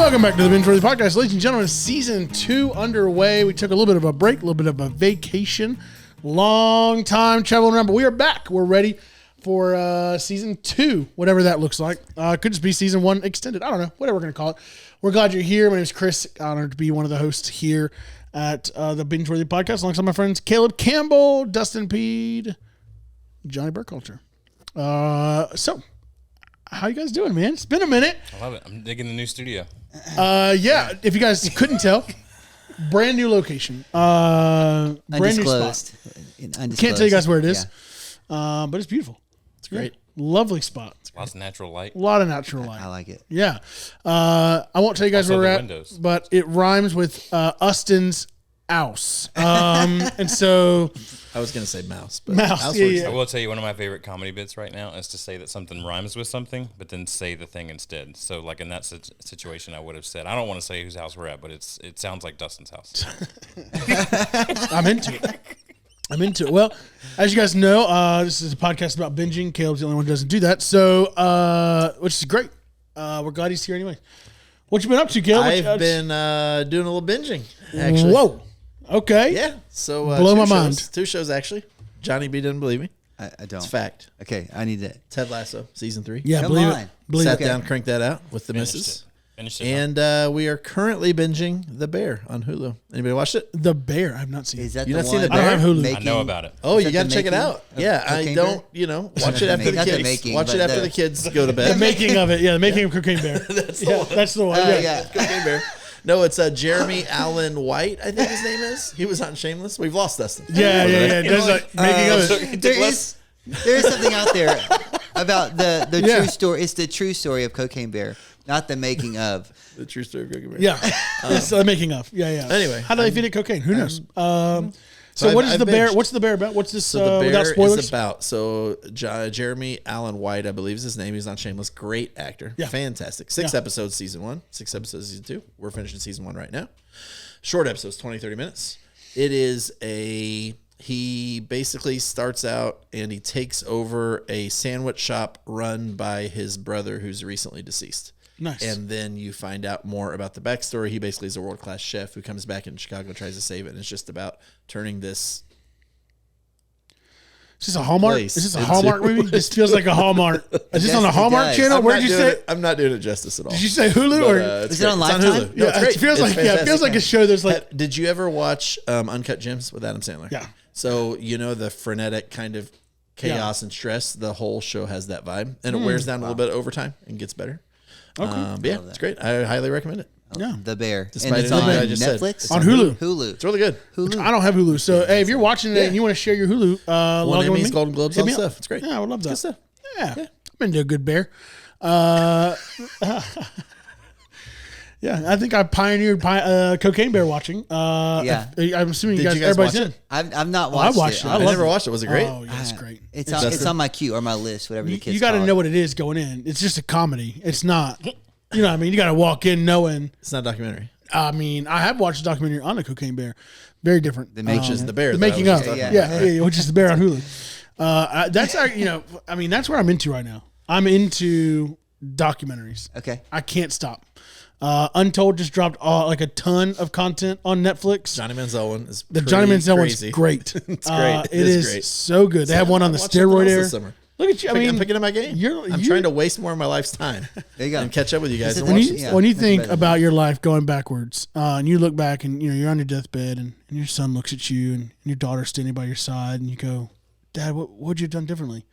Welcome back to the Bingeworthy Podcast. Ladies and gentlemen, season 2 underway. We took a little bit of a break, a little bit of a vacation. Long time traveling around, but we are back. We're ready for season 2, whatever that looks like. Could just be season 1 extended. I don't know, whatever we're going to call it. We're glad you're here. My name is Chris. Honored to be one of the hosts here at the Bingeworthy Podcast alongside my friends Caleb Campbell, Dustin Peed, Johnny Burkhalter. So, how you guys doing, man? It's been a minute. I love it. I'm digging the new studio. Yeah, if you guys couldn't tell, brand new location. Brand new spot. Can't tell you guys where it is, but it's beautiful. It's great. Lovely spot. Lots of natural light. A lot of natural light. I like it. Yeah. I won't tell you guys Also where we're the at, windows. but it rhymes with Ustin's house. And so... I was going to say mouse. But Mouse, yeah. I will tell you, one of my favorite comedy bits right now is to say that something rhymes with something, but then say the thing instead. So, like in that situation, I would have said, I don't want to say whose house we're at, but it sounds like Dustin's house. I'm into it. Well, as you guys know, this is a podcast about binging. Caleb's the only one who doesn't do that. So, which is great. We're glad he's here anyway. What you been up to, Caleb? I've been doing a little binging, actually. Whoa. Okay. Yeah. So blow my mind. 2 shows, actually. Johnny B didn't believe me. I don't. It's fact. Okay, I need it. Ted Lasso, season 3. Yeah, Come believe on. it. Believe Sat it. down, cranked that out with the missus. Finished it. And we are currently binging The Bear on Hulu. Anybody watched it? The Bear. I've not seen Is it. that You the not seen one? The Bear? I don't have Hulu. I know about it. Oh, Is you that got the to check it making out. of Yeah, I Cocaine don't, Bear? watch it after the Not the kids. making, Watch it but after the- the kids go to The bed. making of it. Yeah, the making of Cocaine Bear. That's the Yeah, one. that's the one. Yeah. Cocaine Bear. No, it's Jeremy Allen White, I think his name is. He was on Shameless. We've lost Dustin. Yeah. There's like making of it. There is something out there about the Yeah. true story. It's the true story of Cocaine Bear, not the making of. The true story of Cocaine Bear. Yeah, it's the making of. Yeah. Anyway, how do they feed it cocaine? Who knows? So what is I've the bear? binged. What's the bear about? What's this? So the without Bear spoilers. is about Jeremy Allen White, I believe is his name. He's on Shameless. Great actor. Yeah. Fantastic. 6 Yeah. episodes season 1, 6 episodes season 2. We're finishing season 1 right now. Short episodes, 20, 30 minutes. It is he basically starts out and he takes over a sandwich shop run by his brother who's recently deceased. Nice. And then you find out more about the backstory. He basically is a world-class chef who comes back in Chicago and tries to save it. And it's just about turning this... Is this a Hallmark? place Is this a into- Hallmark movie? This feels like a Hallmark. Is this Yes, on the it Hallmark does. channel? Where'd you say? I'm not doing it justice at all. Did you say Hulu But, or? it's Is it on great. It's Lifetime? Hulu. No, Yeah, it's great. it feels It's like it feels like a show that's like Did you ever watch Uncut Gems with Adam Sandler? Yeah. So the frenetic kind of chaos and stress. The whole show has that vibe, and it wears down a little bit over time and gets better. Okay. But yeah, it's great. I highly recommend it. yeah. The Bear. Despite And it's anything on I just said. Netflix? It's On Hulu. Hulu. It's really good. Hulu. I don't have Hulu, so hey, if you're watching it and you want to share your Hulu, Won log in with Emmys, me. Golden Globes, Hit all me that up. stuff. It's great. Yeah, I would love that. Good stuff. Yeah. I'm into a good bear. Yeah, I think I pioneered Cocaine Bear watching. Yeah. I'm assuming Did you guys, you guys everybody's watch in. it? I've not I watched watched it. it. I I love never it. watched it. Was it great? Oh, yeah, it's great. It's on my queue or my list, whatever the kids You got to call know it. what it is going in. It's just a comedy. It's not. You know what I mean? You got to walk in knowing. It's not a documentary. I mean, I have watched a documentary on the Cocaine Bear. Very different. Which is the bear. The that I making was of. just Yeah, talking about. which is the bear on Hulu. That's that's where I'm into right now. I'm into documentaries. Okay. I can't stop. Untold just dropped like a ton of content on Netflix. Johnny Manziel one is The Johnny pretty Manziel one's crazy. great. It's great. It is great. so good. They have one on the Watch something steroid else era. this summer. Look at you. I mean, I'm picking up my game. you're- I'm trying to waste more of my life's time There you go. and catch up with you guys. Is it And when watch you, some Yeah, stuff. when you that's think better. about your life going backwards, and you look back and you're on your deathbed and your son looks at you and your daughter's standing by your side and you go, Dad, what would you have done differently?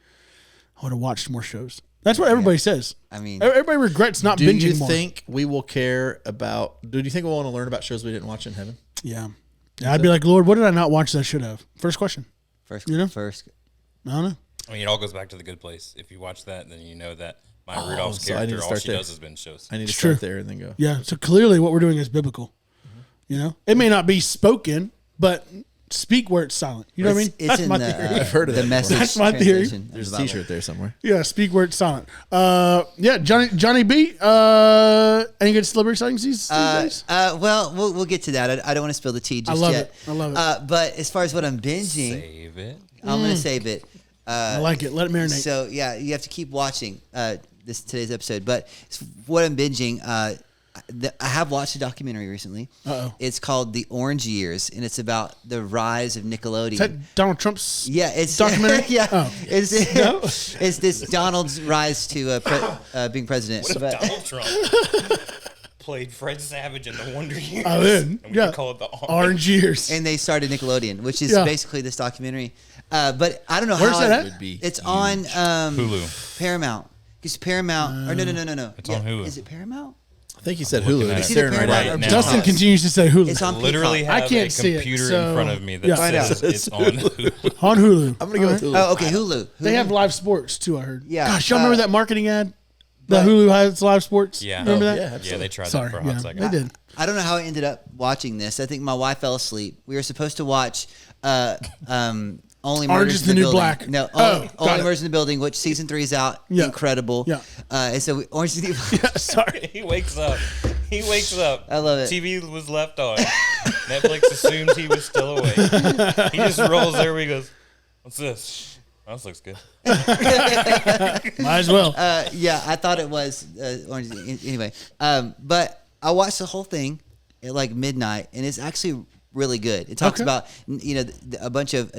I would have watched more shows. That's what everybody says. I mean, Everybody regrets not Do binging you more. think we will care about? Do you think we'll want to learn about shows we didn't watch in heaven? Yeah. I'd be like, Lord, what did I not watch that I should have? First question. first. you know? Uh, I don't know. I mean, it all goes back to The Good Place. If you watch that, then you know that Maya Oh, Rudolph's so I need character, to all start she there. does is binge shows. I need to It's start true. there and then go. Yeah. So clearly what we're doing is biblical. You know? It may not be spoken, but speak where it's silent. You know what I mean? It's That's in my the, theory. I've heard of the that message. That's my theory. translation of There's the a Bible. T-shirt there somewhere. Yeah, speak where it's silent. Yeah, Johnny B. Any good celebrity sightings these days? Well, we'll get to that. I don't want to spill the tea just love yet. it. I love it. But as far as what I'm binging, Save it. I'm going to save it. I like it. Let it marinate. So yeah, you have to keep watching today's episode. But what I'm binging, I have watched a documentary recently. Uh-oh. It's called The Orange Years, and it's about the rise of Nickelodeon. Is that Donald Trump's it's documentary? yeah. Oh. It's this Donald's rise to being president. What if But- Donald Trump played Fred Savage in the Wonder Years? I'm in. And we could call it the Orange Years. and they started Nickelodeon, which is Yeah. basically this documentary. But I don't know Where's how that it at? Would be It's huge. on Hulu. Paramount. Because Paramount, or no. It's on Hulu. Is it Paramount? I think you said looking Hulu. at It's it staring Either right Paramount at or it. now. Dustin Peacock. continues to say Hulu. It's on Literally Peacock. have can't a see it, computer so- in front of me that Yeah. Find out. says it's on Hulu. On Hulu. I'm gonna go with Hulu. Oh, okay, Hulu. They have live sports too, I heard. Yeah. Gosh, y'all remember that marketing ad? The Hulu has live sports? Yeah. Remember that? Yeah, Yeah, absolutely. they tried Sorry. that for a hot Yeah, second. they did. I don't know how I ended up watching this. I think my wife fell asleep. We were supposed to watch Only Orange Murders is in the the New Building. Black. No, Oh, Only, got Only it. Murders in the Building, which season 3 is out. Yeah. Incredible. Yeah. And so Orange is the New Black. Sorry. He wakes up. I love it. TV was left on. Netflix assumed he was still awake. He just rolls there. He goes, "What's this? Oh, this looks good." Might as well. Yeah, I thought it was Orange. Anyway, but I watched the whole thing at like midnight, and it's actually really good. It talks Okay. about a bunch of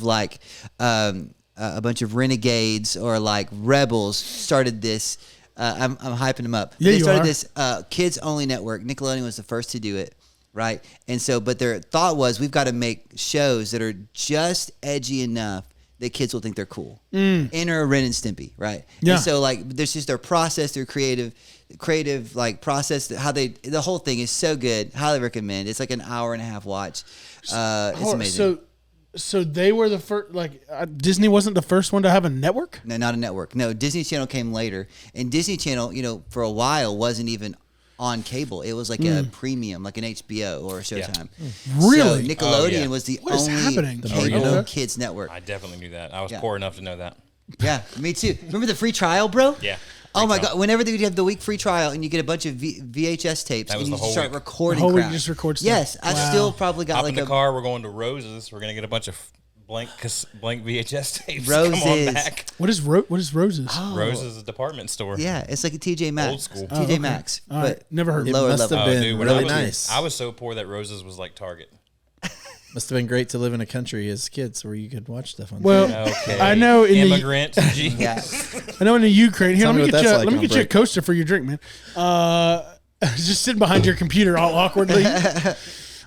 like a bunch of renegades or like rebels started this. I'm hyping them up. Yeah, They you started are. this kids only network. Nickelodeon was the first to do it. Right. And so, but their thought was we've got to make shows that are just edgy enough that kids will think they're cool. Enter Ren and Stimpy. Right. Yeah. And so like, there's just their process, their creative like process, the whole thing is so good. Highly recommend. It's like an hour and a half watch. It's amazing. So they were the first. Like Disney wasn't the first one to have a network. No, not a network. No, Disney Channel came later, and Disney Channel, for a while wasn't even on cable. It was like a premium, like an HBO or a Showtime. Really? So Nickelodeon yeah. was the What is only happening? cable Okay. kids network. I definitely knew that. I was Yeah. poor enough to know that. Yeah, me too. Remember the free trial, bro? Yeah. Oh Free my trial. God! Whenever they would have the week free trial, and you get a bunch of VHS tapes, That was and you the whole start week. recording. The whole week crap. just record stuff. Yes, I Wow. still probably got Hop like in the a car. We're going to Rose's. We're gonna get a bunch of blank VHS tapes. Come on Roses. back. What is Roses? Rose's department store. Yeah, it's like a TJ Maxx. Old school. TJ okay. Maxx, All right. but Never heard. It lower must level. have Oh, been dude, when really I was, nice. I was so poor that Rose's was like Target. Must have been great to live in a country as kids where you could watch stuff on. Well, Okay. I know in the immigrant. Jeez. Yeah, I know in the Ukraine. Here, Tell let me me what get you. that's like Let me on get you a break. coaster for your drink, man. Just sitting behind your computer all awkwardly,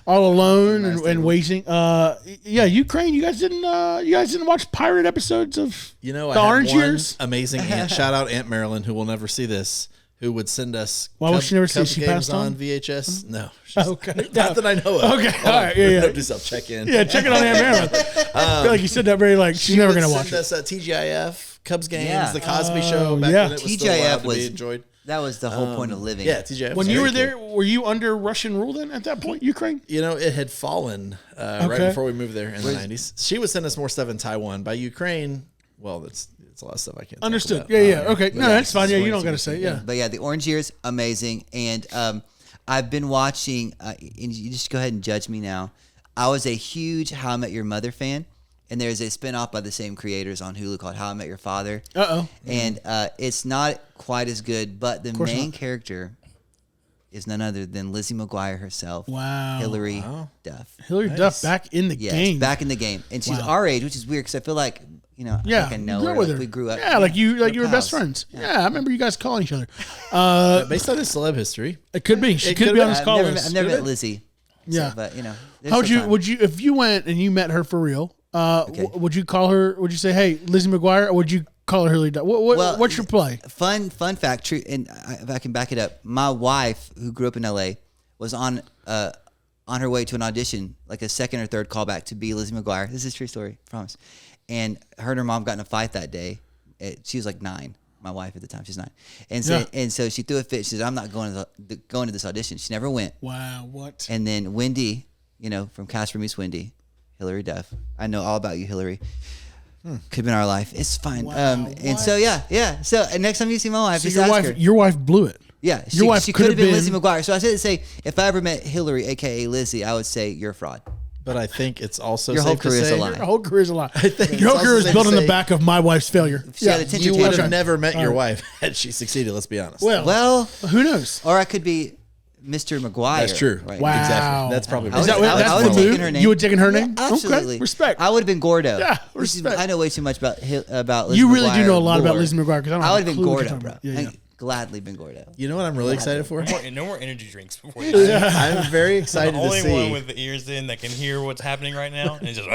all alone and waiting. Yeah, Ukraine. You guys didn't watch pirate episodes of You know, I the had Orange one Years. amazing aunt. Shout out Aunt Marilyn, who will never see this. Who would send us? Why would she never see it? Cub She games passed on? VHS? No. she's- Okay. Not that I know of. Okay, Hold all on. right, yeah. Do some check in. Yeah, check it on Aunt Marilyn. I feel like you said that very like she's never would gonna watch send it. us TGIF, Cubs games, Yeah. the Cosby Show. Back yeah. when it was still TGIF allowed to was- be enjoyed. that was the whole point of living. Yeah, TGIF. When was you were very there, cool. were you under Russian rule then at that point, Ukraine? You know, it had fallen right Okay. before we moved there in the 90s. She would send us more stuff in Taiwan. By Ukraine, well, it's a lot of stuff I can't talk Understood. about. Yeah. Okay. No, yeah, that's fine. Yeah, you swing don't got to some- say. Yeah. But yeah, the Orange Years, amazing. And I've been watching, and you just go ahead and judge me now. I was a huge How I Met Your Mother fan, and there's a spinoff by the same creators on Hulu called How I Met Your Father. And it's not quite as good, but the course main not. character is none other than Lizzie McGuire herself. Wow. Hillary Duff. Hillary Duff back in the Yes, game. back in the game. And she's Wow. our age, which is weird because I feel like, I think I know you grew her. up with Like her. we grew up. Yeah, like you were pals. best friends. Yeah. I remember you guys calling each other. Based on his celeb history, It could be. She It could could be be. on his I've call never, list. I've never Could've met been. Lizzie. Yeah. So, but there's How would still you? time. Would you? If you went and you met her for real, would you call her? Would you say, "Hey, Lizzie McGuire," or would you call her Hillary Duff? What's your play? Fun fact, true, and if I can back it up, my wife, who grew up in LA, was on her way to an audition, like a second or third callback to be Lizzie McGuire. This is a true story, promise. And her and her mom got in a fight that day. She was like 9. My wife at the time, she's 9, and so she threw a fit. She said, "I'm not going to this audition." She never went. Wow, what? And then Wendy, from Casper Meets Wendy, Hillary Duff. I know all about you, Hillary. Could have been our life. It's fine. Wow, and so yeah. So next time you see my wife, So just your ask wife, her. your wife blew it. Yeah, your wife she could could have have been been- Lizzie McGuire. So I said to say, if I ever met Hillary, aka Lizzie, I would say you're a fraud. but I think it's also Your whole safe to career's a say lie. Your whole career's a lie. think Your it's career also is safe built to on the say- back of my wife's failure. She had a you tinted would tantrum. have never met your All wife had she succeeded. Let's be honest. Well, who knows? Or I could be Mr. McGuire. That's true. Right? Wow. Exactly. That's probably Is that I what, would- that's I the would have taken move? her name. You would taken her name? Yeah, absolutely. Okay, respect. I would have been Gordo. Yeah, Which is- respect. I know way too much about Liz You really do McGuire know a lot about lore. Liz McGuire because I don't I have would a have been clue what you're Gordo, talking bro. about. Yeah, yeah. I'd gladly been Gordo. You know what I'm really excited for? No more energy drinks before you. I'm very excited The to only see. one with the ears in that can hear what's happening right now, and it's just.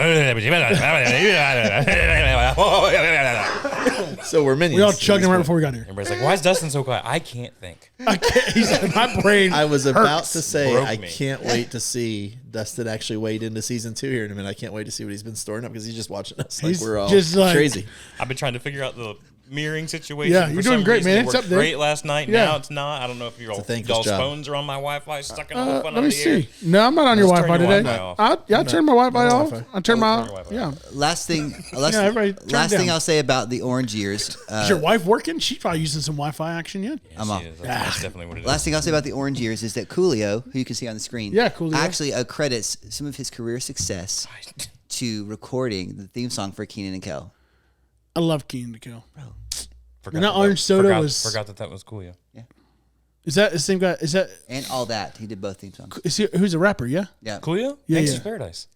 So we're minions. We all chugging right before we got here. Everybody's like, "Why is Dustin so quiet?" I can't think. I can't, he said, my brain. I was about hurts. to say Broke I me. can't wait to see Dustin actually wade into season 2 here in a minute. I can't wait to see what he's been storing up because he's just watching us like He's we're all just like- crazy. I've been trying to figure out the mirroring situation. Yeah, For you're some doing great, reason, man. It It's worked up there. great last night. Yeah. Now it's not. I don't know if a thankless y'all's job. phones are on my Wi-Fi, sucking all the fun Let out me of the air. see. No, I'm not on your Let's Wi-Fi turn your today. Wi-Fi off. I turned my Wi-Fi off. Wi-Fi. I turned my Turn your Wi-Fi yeah. off. Last thing, everybody turn last it thing down. I'll say about the orange years. Is your wife working? She's probably using some Wi-Fi action yet. Yeah, I'm she off. is. That's definitely what it is. Last thing I'll say about the orange years is that Coolio, who you can see on the screen, Yeah, Coolio. actually credits some of his career success to recording the theme song for Keenan and Kel. I love Keenan to Kill. Forgot that orange soda was- Forgot that was cool. Yeah. Is that the same guy? Is that And all that. He did both theme songs. who's a rapper? Yeah. Yeah. Coolio? Yeah, Gangsta's yeah. Paradise.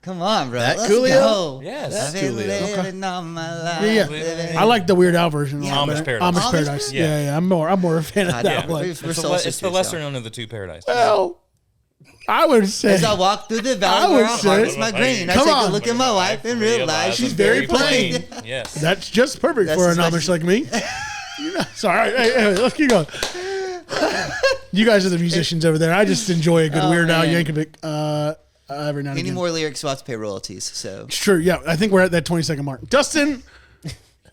Come on, bro. That Let's Coolio? go. Yes. I've That's been Coolio. living all my life. Yeah, living- I like the Weird Al version. a lot Amish better. Paradise. Amish Amish Paradise. Yeah. Yeah, I'm more a fan of God, that yeah. one. We're It's soul the sisters, lesser so. known of the two Paradise. Well, I would say As I walk through the I valley would where our say- heart's my green, I Come take on. a look at my wife and realize she's very plain. Yes. that's just perfect That's for an just Amish like- like me. Sorry. Hey, let's keep going. You guys are the musicians over there. I just enjoy a good Oh, Weird Al man. Yankovic every now and Any again. more lyrics, we'll have to pay royalties. So It's true. Yeah, I think we're at that 20-second mark. Dustin,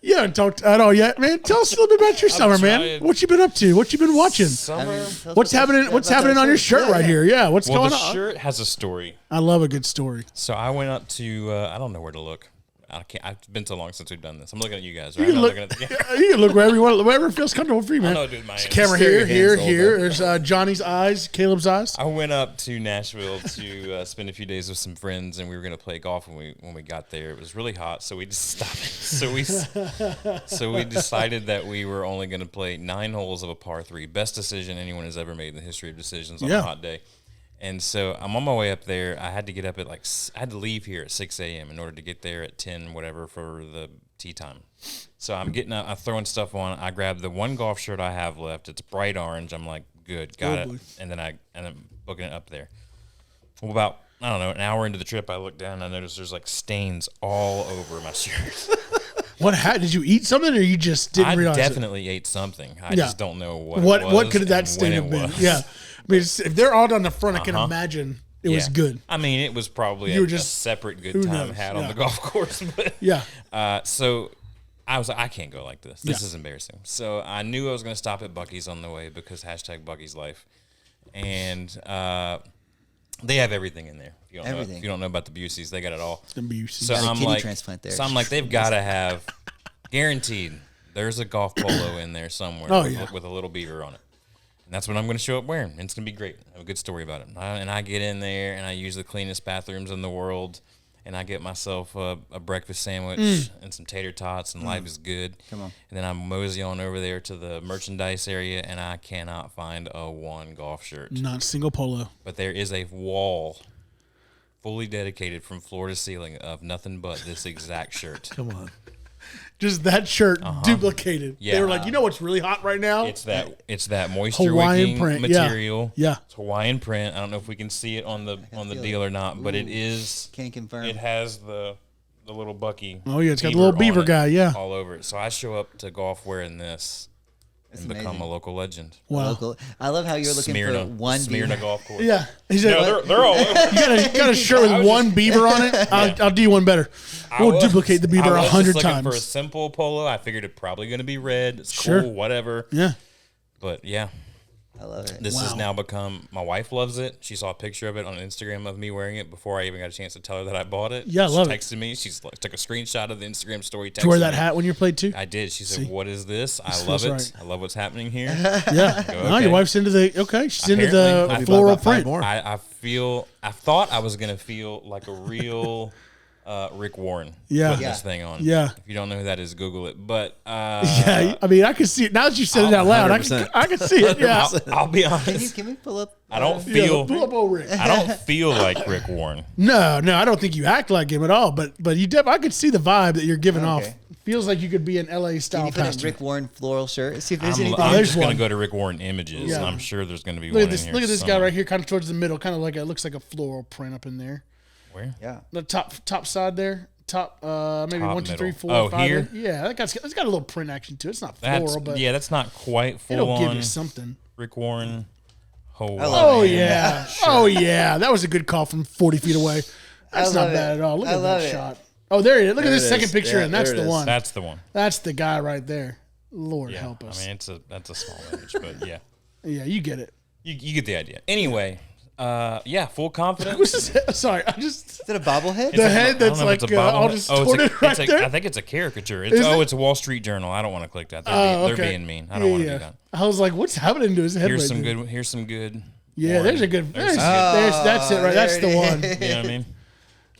you haven't talked at all yet, man. Tell us a little bit about your summer, man. trying. What you been up to? What you been watching? Summer. What's happening? What's happening on your shirt right here? Yeah, what's Well, going the on? shirt has a story. I love a good story. So I went up to I don't know where to look. I can't. I've been so long since we've done this. I'm looking at you guys. Right? You can I'm look. not looking at the, You can look wherever you want, wherever feels comfortable for you, man. know, dude, my There's a hands. camera Stare here, your here, hands all here. day. There's Johnny's eyes, Caleb's eyes. I went up to Nashville to spend a few days with some friends, and we were going to play golf. When we got there, it was really hot, so we just stopped. So we decided that we were only going to play 9 holes of a par 3. Best decision anyone has ever made in the history of decisions on Yeah. a hot day. And so I'm on my way up there. I had to get up at I had to leave here at 6 a.m. in order to get there at 10, whatever, for the tee time. So I'm getting up, I'm throwing stuff on. I grab the one golf shirt I have left. It's bright orange. I'm like, good, got it. boy. And then I'm booking it up there. Well, about, I don't know, an hour into the trip, I look down and I notice there's like stains all over my shirt. Did you eat something, or you just didn't I realize definitely ate something. I Yeah. just don't know it? what. What could and that stain when have it been? was. Yeah, I mean, if they're all down the front, I can imagine it was Yeah. good. I mean, it was probably You a were just- separate who good time knows? had Yeah. on the golf course. But Yeah. So I was like, I can't go like this. This Yeah. is embarrassing. So I knew I was going to stop at Buc-ee's on the way because #Buc-ee's life. And they have everything in there. If you don't know, Everything. if you don't know about the Buseys, they got it all. Gonna be So Got a I'm kidney like, transplant there. so I'm like, they've got to have guaranteed. There's a golf polo in there somewhere Oh, with, yeah. with a little beaver on it. And that's what I'm going to show up wearing. And it's going to be great. I have a good story about it. And I get in there and I use the cleanest bathrooms in the world. And I get myself a breakfast sandwich and some tater tots, and life is good. Come on. And then I mosey on over there to the merchandise area, and I cannot find a one golf shirt. Not a single polo. But there is a wall fully dedicated from floor to ceiling of nothing but this exact shirt. Come on. Just that shirt duplicated. Yeah. They were like, you know what's really hot right now? It's that moisture Hawaiian wicking print, yeah. material. Yeah. It's Hawaiian print. I don't know if we can see it on the feel deal or not, but it is. Can't confirm. It has the little Bucky. Oh, yeah, it's got the little on beaver it guy, yeah. all over it. So I show up to golf wearing this and become amazing. a local legend. Wow. Local. I love how you're looking Smyrna, for one Smyrna beaver. golf course. Yeah. He said, No, they're all over. you got a shirt with one beaver on it? I'll do you one better. We'll duplicate the beaver I was 100 just looking for a times. simple polo. I figured it's probably going to be red. It's Sure. cool, whatever. Yeah. But yeah, I love it. This has Wow. now become, my wife loves it. She saw a picture of it on Instagram of me wearing it before I even got a chance to tell her that I bought it. Yeah, I love she it. texted me. She's like, took a screenshot of the Instagram story. Did you wear texted that me. hat when you played too? I did. She said, See? "What is this? I love feels it. right. I love what's happening here." Yeah. Go, No, your okay. wife's into the she's into Apparently. the Maybe buy floral about 5 print. more. I thought I was gonna feel like a real Rick Warren. Yeah. Putting Yeah. this thing on. Yeah. If you don't know who that is, Google it. But Yeah, I mean, I can see it now that you said it out loud. 100%. I can see it. Yeah. I'll be honest. Can we pull up? I don't Yeah, feel. pull up old Rick. I don't feel like Rick Warren. No, I don't think you act like him at all. But you, I could see the vibe that you're giving off. Okay. Feels like you could be an LA Can style you put in pastor. Rick Warren floral shirt? See if there's I'm anything. there's just gonna one. go to Rick Warren images, Yeah. and I'm sure there's gonna be Look one at this. in here. Look at this guy somewhere. right here, kind of towards the middle, kind of like it looks like a floral print up in there. Where? Yeah. The top side there, maybe Top 1, 2, 3, middle. 4, Oh, 5. here? Yeah, it's got a little print action to it. It's not That's floral, but that's not quite full it'll give on. you something. Rick Warren. love Oh it. yeah, oh yeah, that was a good call from 40 feet away. That's I not love bad it. at all. Look I at love that it. shot. Oh, there it is. Look at There this it second is. picture, Yeah, and that's there it the is. one. That's the one. That's the guy right there. Lord Yeah. help us. I mean, that's a small image, but yeah, Yeah, you get it. you get the idea. Anyway, yeah, full confidence. What's this? Sorry, I just Is that a bobblehead? The head I don't that's know if like it's a all bobblehead. distorted it's right there. I think it's a caricature. Is It's it? it's a Wall Street Journal. I don't want to click that. Oh, They're okay. being mean. I don't want to do that. I was like, what's happening to his head? Here's right some there? good. Here's some good. Yeah, Warren. there's a good. There's There's, some good- that's it right. That's there the it one. is. You know what I mean?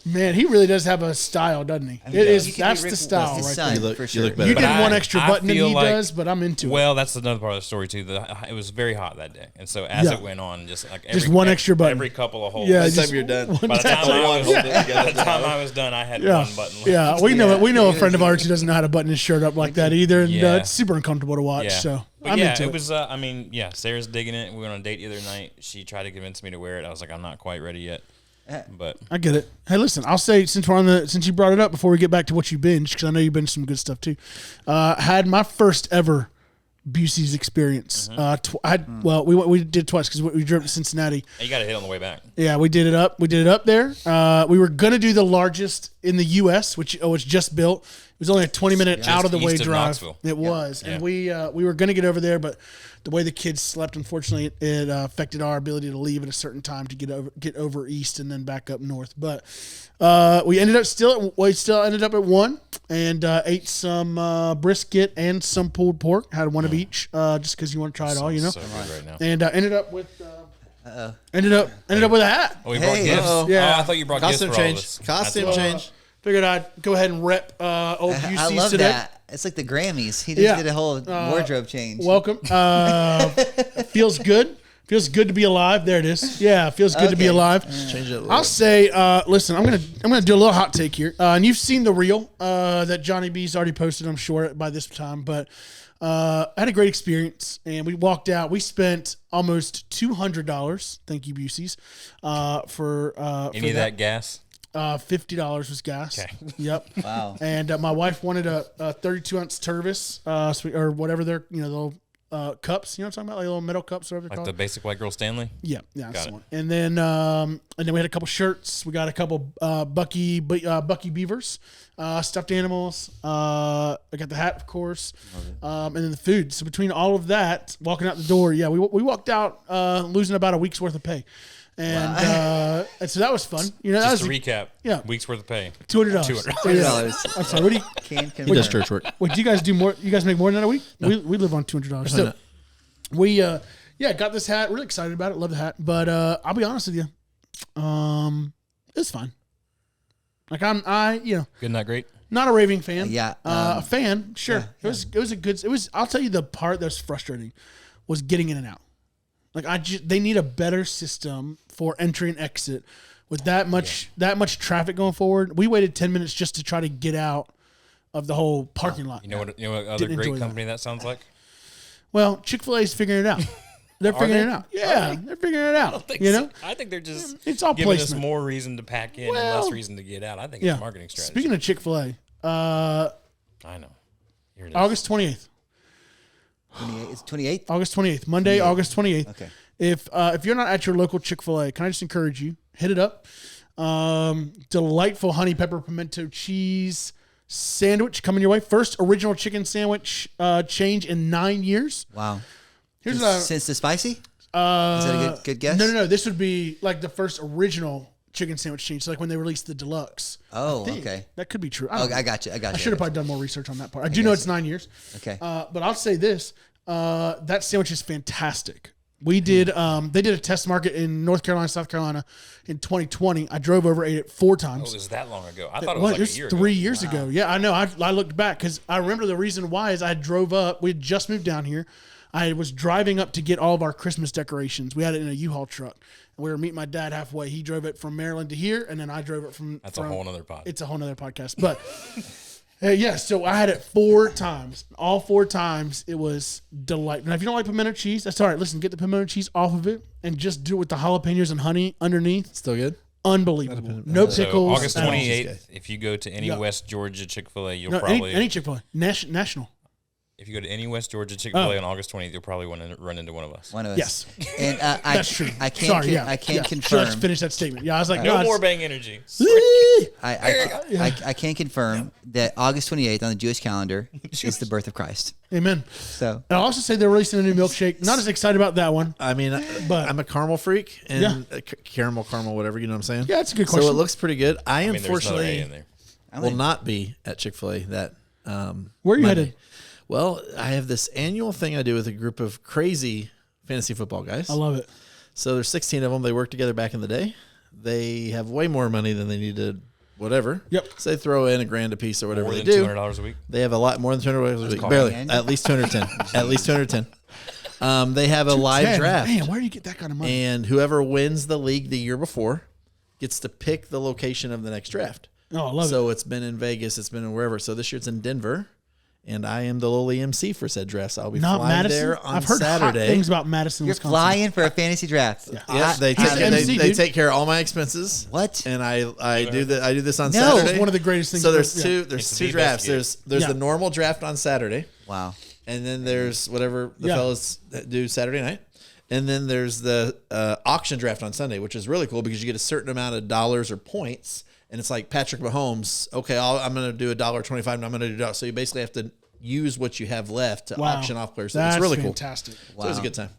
Man, he really does have a style, doesn't he? mean, It you is. could be That's Rick the style Warren's right son, there. You for look sure. better. You But did I- one extra I button than feel he like- does, but I'm into it. Well, that's another part of the story too. It was very hot that day, and so as Yeah. it went on, just like Just one extra button. every couple of holes. Yeah, By the just time you're done. one By the time time. I was, Hold it together. by the time I was done, I had Yeah, one button left. yeah. We know Yeah. we know a friend of ours who doesn't know how to button his shirt up like that either, and Yeah. it's super uncomfortable to watch. Yeah. So But I'm yeah, into it it. was. I mean, yeah, Sarah's digging it. We went on a date the other night. She tried to convince me to wear it. I was like, I'm not quite ready yet. But I get it. Hey, listen, I'll say since you brought it up before we get back to what you binged, because I know you binged some good stuff too. Had my first ever Busey's experience. We did twice because we drove to Cincinnati. you got to hit on the way back. Yeah, we did it up. We did it up there. We were gonna do the largest in the U.S., which was just built. It was only a 20-minute out of the way east of drive. Knoxville. It was, Yeah. and we were gonna get over there, but the way the kids slept, unfortunately, it affected our ability to leave at a certain time to get over east and then back up north. But we ended up still ended up at 1 and ate some brisket and some pulled pork. Had one of each, just because you want to try it all, you know. So good right now. And ended up with ended up with a hat. Oh, we brought Hey. gifts. Uh-oh. Yeah. Oh, I thought you brought gifts Costume for all of change. us. Costume That's- change. Figured I'd go ahead and rep old UC's I love today. that. It's like the Grammys. He just Yeah. did a whole wardrobe change. Welcome. Feels good. Feels good to be alive. There it is. Yeah, feels good to be Okay. alive. Change it a little. I'll say, listen, I'm gonna do a little hot take here, and you've seen the reel that Johnny B's already posted, I'm sure by this time. But I had a great experience, and we walked out. We spent almost $200. Thank you, Busey's, for Any of that gas? $50 was gas. Okay. Yep. Wow. And my wife wanted a 32-ounce Tervis, or whatever they're, the little cups. You know what I'm talking about? Like little metal cups, whatever they're Like called. the basic white girl Stanley? Yeah, that's Got the it. one. And then we had a couple shirts. We got a couple Bucky Beavers, stuffed animals. I got the hat, of course, and then the food. So between all of that, walking out the door, yeah, we walked out losing about a week's worth of pay. And so that was fun. That Just was to recap. yeah. Week's worth of pay. $200. $200. I'm sorry. What do you? Can He does church work. Wait, do you guys do more? You guys make more than that a week? We live on $200. So we got this hat. Really excited about it. Love the hat. But I'll be honest with you, it's fine. Like Good, not great. not a raving fan. Yeah, a fan. Sure. yeah, It was a good. It was. I'll tell you the part that was frustrating was getting in and out. Like they need a better system for entry and exit with that much traffic going forward. We waited 10 minutes just to try to get out of the whole parking lot. You know what other Didn't great enjoy company that sounds like? Well, Chick-fil-A is figuring it out. They're figuring it out. Yeah, they're figuring it out. I think they're just It's all giving us placement. more reason to pack in and Well, less reason to get out. I think Yeah. it's a marketing strategy. Speaking of Chick-fil-A, I know. Here it is. August 28th. 28. It's 28th. August 28th. Monday, August 28th. Okay. If you're not at your local Chick-fil-A, can I just encourage you, hit it up. Delightful honey pepper pimento cheese sandwich coming your way. First original chicken sandwich change in 9 years. Wow. Here's Since the spicy? Is that a good guess? No. This would be like the first original chicken sandwich chain. So like when they released the deluxe. Oh, I think. okay. That could be true. Oh, I got you. I should have probably done more research on that part. I do know it's 9 years. Okay. But I'll say this: that sandwich is fantastic. We did. They did a test market in North Carolina, South Carolina, in 2020. I drove over, ate it 4 times. Oh, it was that long ago. I thought it was like a year ago. 3 years ago. Yeah, I know. I looked back because I remember the reason why is I drove up. We had just moved down here. I was driving up to get all of our Christmas decorations. We had it in a U-Haul truck. And we were meeting my dad halfway. He drove it from Maryland to here, and then I drove it from. That's a whole other pod. It's a whole other podcast, but. Yeah, so I had it 4 times. All 4 times, it was delightful. Now, if you don't like pimento cheese, that's all right. Listen, get the pimento cheese off of it and just do it with the jalapenos and honey underneath. Still good? Unbelievable. No So pickles. August 28th, if you go to any West Georgia Chick-fil-A, you'll probably... Any Chick-fil-A. National. If you go to any West Georgia Chick-fil-A on August 20th, you'll probably run into one of us. One of us. Yes. And That's true. I can't confirm. Let's finish that statement. Yeah, I was like, No more bang energy. I can confirm that August 28th on the Jewish calendar is the birth of Christ. Amen. So I'll also say they're releasing a new milkshake. Not as excited about that one. I mean, But- I'm a caramel freak and caramel, whatever. You know what I'm saying? Yeah, that's a good question. So it looks pretty good. I There's another A unfortunately in there. will not be at Chick-fil-A that. Where are you Monday. headed? Well, I have this annual thing I do with a group of crazy fantasy football guys. I love it. So there's 16 of them. They worked together back in the day. They have way more money than they need to, whatever. Yep. So they throw in $1,000 a piece or whatever More they than do. $200 a week. They have a lot more than $200 a week. call Barely. it. At least 210. At least 210. They have a live 10. draft. Man, where do you get that kind of money? And whoever wins the league the year before gets to pick the location of the next draft. Oh, I love it. So it's been in Vegas. It's been in wherever. So this year it's in Denver. And I am the lowly MC for said draft. So I'll be Not flying Madison. there on I've heard Saturday. hot things about Madison, you're Wisconsin. flying for a fantasy draft. Yeah, they He's take, the MC, they dude. take care of all my expenses. What? And I do this on No. Saturday. It's one of the greatest things So there's ever. two Yeah. there's It's two the drafts. best There's Yeah. the normal draft on Saturday, Wow. and then there's whatever the Yeah. fellas do Saturday night. And then there's the auction draft on Sunday, which is really cool because you get a certain amount of dollars or points, and it's like Patrick Mahomes. Okay, I'm going to do $1.25, and I'm going to do so. You basically have to use what you have left to Wow. auction off players. So That's it's really fantastic. cool. So it was a good time.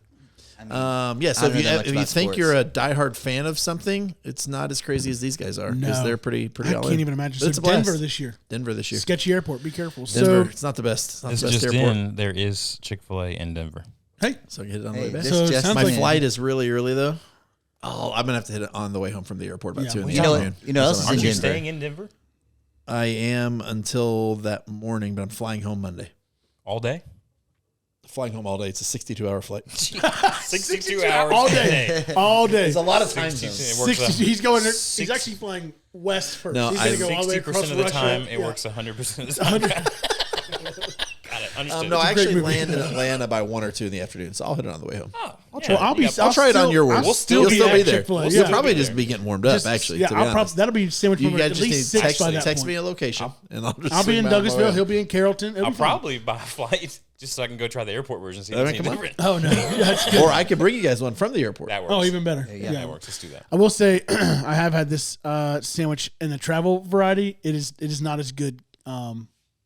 I mean, So I if don't you know that much if you about think sports. you're a diehard fan of something, it's not as crazy as these guys are because No. they're pretty I all can't in. even imagine. But So it's a blast. Denver this year. Denver this year. Sketchy airport. Be careful. Denver. So, It's not the best. It's not It's the best just airport. in. There is Chick-fil-A in Denver. hey, So I get it on the Hey, way back. this So it just sounds My like- flight is really early though. Oh, I'm gonna have to hit it on the way home from the airport about Yeah, 2 in the well, You know afternoon. what? You know what else is Aren't in you Denver? staying in Denver I am until that morning, but I'm flying home Monday. all day? Flying home all day. It's a 62-hour flight. 62 hours all a day, all day. It's a lot of time 60 zones. It works 60, he's going. He's actually flying west first. No, he's going to go all the way 60% across of the Russia. time, it Yeah. works 100% of the time. Got it. Understood. No, I a great actually movie. land in Atlanta by 1 or 2 in the afternoon, so I'll hit it on the way home. Oh, Well, I'll be. I'll try it on your words. I'll still You'll be still at be there. Chick-fil-A. You'll Yeah. probably be just there. be getting warmed up, Just- actually. yeah, to be I'll honest. that'll be sandwich You from guys at just need least to 6 by that text point. me a location, and I'll just I'll be swing in by on my way Douglasville. up. He'll be in Carrollton. It'll I'll be fine. probably buy a flight just so I can go try the airport version. See if That it's make any a month? different. Oh no, that's good. Or I could bring you guys one from the airport. That works. Oh, even better. Yeah. That works. Let's do that. I will say I have had this sandwich in the travel variety. It is not as good.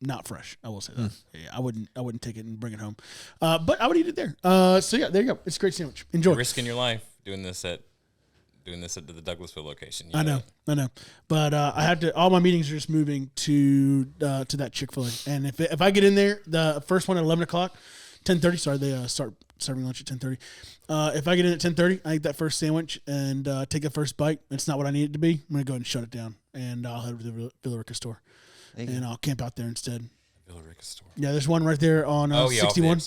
Not fresh. I will say that. Yeah, I wouldn't take it and bring it home. But I would eat it there. So yeah, there you go. It's a great sandwich. Enjoy. You're risking your life doing this at the Douglasville location. You I know. But I have to. All my meetings are just moving to that Chick-fil-A. And if I get in there, the first one at 11:00, 10:30. Sorry, they start serving lunch at 10:30. If I get in at 10:30, I eat that first sandwich and take the first bite. It's not what I need it to be. I'm gonna go ahead and shut it down, and I'll head over to the Villa Rica store, and I'll camp out there instead. Villa Rica store. Yeah, there's one right there on Oh yeah, 61.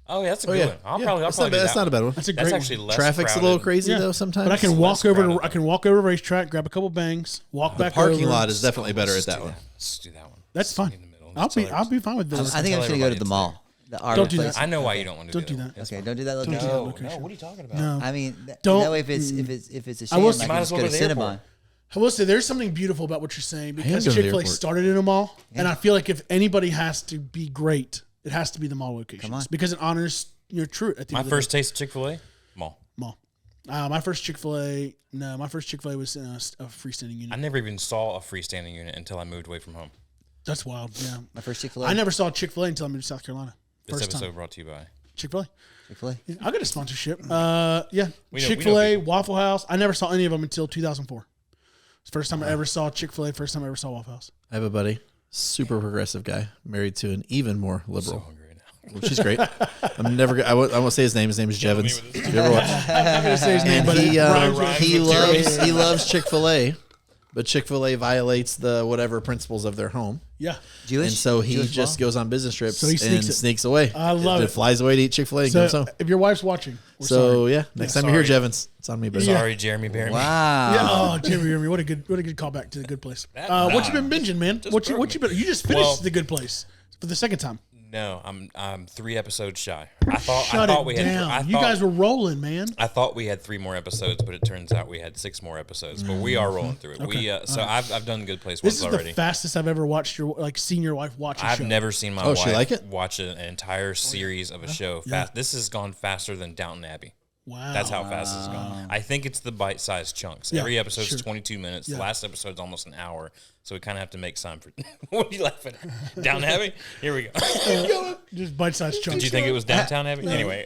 Oh yeah, that's a good one. I'll probably That's do that's that not a bad one. That's a That's great actually one. less Traffic's crowded. a little crazy Yeah. though sometimes. But I can Less walk over crowded. to the racetrack, grab a couple bangs, walk back. Parking over. lot is definitely better at that one. Let's do that one. That's Just fine. in the middle. I'll be fine with Villa Rica. I think I'm just gonna go to the mall. Don't do that. I know why you don't want to Don't do that. Okay, don't do that. Don't do that. No, location. what are you talking about? No. I mean, Don't- that way if it's a I shame, will I say- can Might just as well go go to to the Cinnabon. airport. I will say there's something beautiful about what you're saying because go to the Chick-fil-A airport. started in a mall, and I feel like if anybody has to be great, it has to be the mall locations. Come on. Because it honors your truth. At the My end of the first taste of Chick-fil-A, mall. mall. My first Chick-fil-A was in a freestanding unit. I never even saw a freestanding unit until I moved away from home. That's wild. Yeah, My first Chick-fil-A. I never saw Chick-fil-A until I moved to South Carolina. This First episode time. brought to you by Chick-fil-A. Chick-fil-A. I'll get a sponsorship. We know Chick-fil-A, people. Waffle House. I never saw any of them until 2004. It's the first time I ever saw Chick-fil-A. First time I ever saw Waffle House. I have a buddy, super progressive guy, married to an even more So liberal. hungry right now. Well, she's great. I'm never. I won't say his name. His name is Jevons. with Did you ever watch? I'm not going to say his name, And but he it rhymes with he with loves he loves Chick-fil-A, but Chick-fil-A violates the whatever principles of their home, Yeah. Jewish. and so he Jewish just law? goes on business trips So he sneaks and it. sneaks away. I love it. Flies away to eat Chick-fil-A and So comes home. if your wife's watching, we're So sorry. yeah, next time you're here, sorry. Jevons, it's on me, buddy. Yeah. Sorry, Jeremy Bearimy. Wow. Yeah. Oh, Jimmy, what a good callback to the Good Place. What you been binging, man? What you been? You just finished Well- the Good Place for the second time. No, I'm 3 episodes shy. I thought Shut we it had. down. You guys were rolling, man. I thought we had 3 more episodes, but it turns out we had 6 more episodes. But we are rolling through it. I've done Good Place This once is already. the fastest I've ever watched seen your wife watch a I've show. never seen my Oh, she wife like it? watch an entire series of a show. Fast. This has gone faster than Downton Abbey. Wow. That's how fast it's gone. I think it's the bite-sized chunks. Yeah, Every episode's sure. 22 minutes. Yeah. The last episode's almost an hour. So we kind of have to make time for. What are you laughing at? Downton Abbey? Here we go. Just bite-sized chunks. Did you think it was Downtown Abbey? Anyway,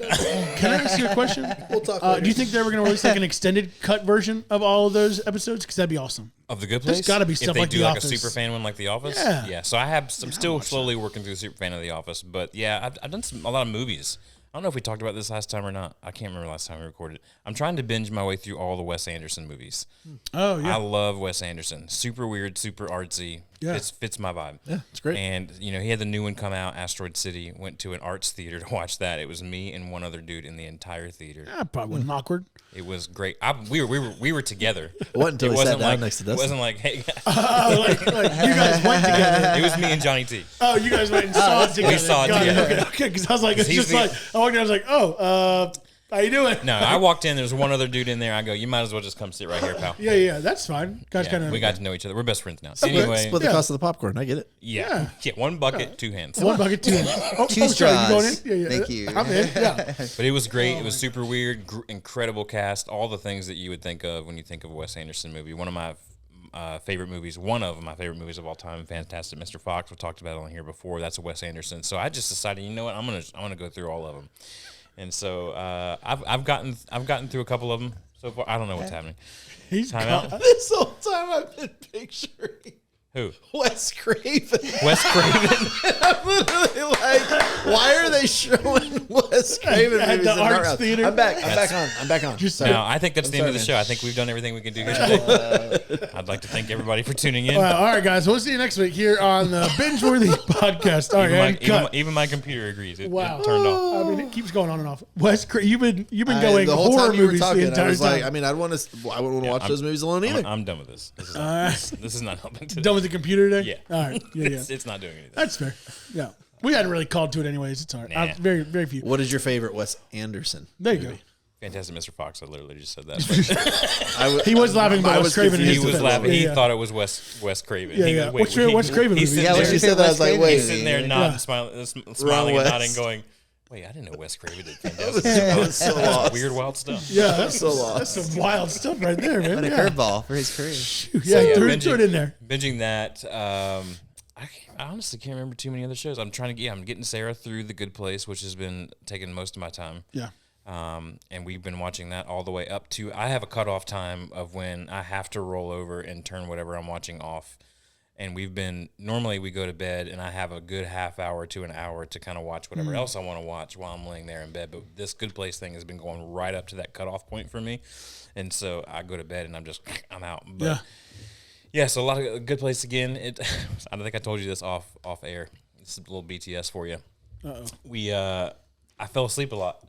Can I ask you a question? We'll talk Do you think they were going to release like an extended cut version of all of those episodes? Because that'd be awesome. of the Good There's Place, gotta be if stuff they like do The like Office. a super fan one, like The Office. Yeah. So I'm still slowly working through super fan of The Office, but yeah, I've done a lot of movies. I don't know if we talked about this last time or not. I can't remember last time we recorded. I'm trying to binge my way through all the Wes Anderson movies. Oh, yeah. I love Wes Anderson. Super weird, super artsy. Yeah. Fits my vibe. Yeah, it's great. And he had the new one come out, Asteroid City. Went to an arts theater to watch that. It was me and one other dude in the entire theater. I probably wasn't awkward. It was great. We were together. It wasn't until It we sat wasn't down like next to it Dustin. wasn't like hey. like you guys went together. It was me and Johnny T. Oh, you guys went and saw it together. saw it Got together. Okay, because I was like, it's He's just the- like, I walked in, I was like, how you doing? No, I walked in. There was one other dude in there. I go, you might as well just come sit right here, pal. Yeah, that's fine. Guys Yeah, kind of we got to know each other. We're best friends now. Split- Anyway, split the cost of the popcorn. I get it. yeah, 1 bucket, 2 hands. one bucket, two. Two sorry, you going in? straws. Yeah. Thank you. I'm in. Yeah. But it was great. It was super weird, incredible cast, all the things that you would think of when you think of a Wes Anderson movie. One of my favorite movies of all time, Fantastic Mr. Fox. We talked about it on here before. That's a Wes Anderson. So I just decided, you know what, I'm gonna go through all of them. And so I've gotten through a couple of them so far. I don't know what's happening. He's Time out. This whole time I've been picturing Who? Wes Craven. Wes Craven. I'm literally like, why are they showing Wes Craven At movies the in our arts house? theater? I'm back on. Sorry. No, I think that's the end of the sorry, show. I think we've done everything we can do here today. I'd like to thank everybody for tuning in. All right, guys. We'll see you next week here on the Bingeworthy Podcast. All right, and cut. Even my computer agrees. It Wow. turned off. I mean, it keeps going on and off. Wes, you've been going The whole horror time you were movies talking, the I entire was like, time. I mean, I wouldn't want to watch I'm- those movies alone either. I'm done with this. This is not helping today. Done with the computer today? Yeah. All right. Yeah. It's not doing anything. That's fair. Yeah. We hadn't really called to it anyways. It's all right. Nah. Very, very few. What is your favorite Wes Anderson? There you go. movie? Fantastic Mr. Fox. I literally just said that. He was laughing, but I Wes was Craven. confused. He was defense. laughing. He Yeah. thought it was Wes Craven. Yeah, He yeah. goes, What's your Wes Craven He's movie? sitting Yeah, when there- she said that, I was like, wait. He's sitting there nodding, Yeah. smiling and Wes. nodding, going, "Wait, I didn't know Wes Craven did I was Fantastic." so lost. Weird, wild stuff. Yeah, that's so lost. That's some wild stuff right there, man. What a Yeah. curveball for his career. Yeah, yeah, threw binging- it in there. Binging that. I honestly can't remember too many other shows. I'm getting Sarah through The Good Place, which has been taking most of my time. Yeah. And we've been watching that all the way up to. I have a cutoff time of when I have to roll over and turn whatever I'm watching off. And normally we go to bed and I have a good half hour to an hour to kind of watch whatever else I want to watch while I'm laying there in bed. But this Good Place thing has been going right up to that cutoff point for me. And so I go to bed and I'm out. But Yeah. yeah, so a lot of Good Place again. I don't think I told you this off air. This is a little BTS for you. I fell asleep a lot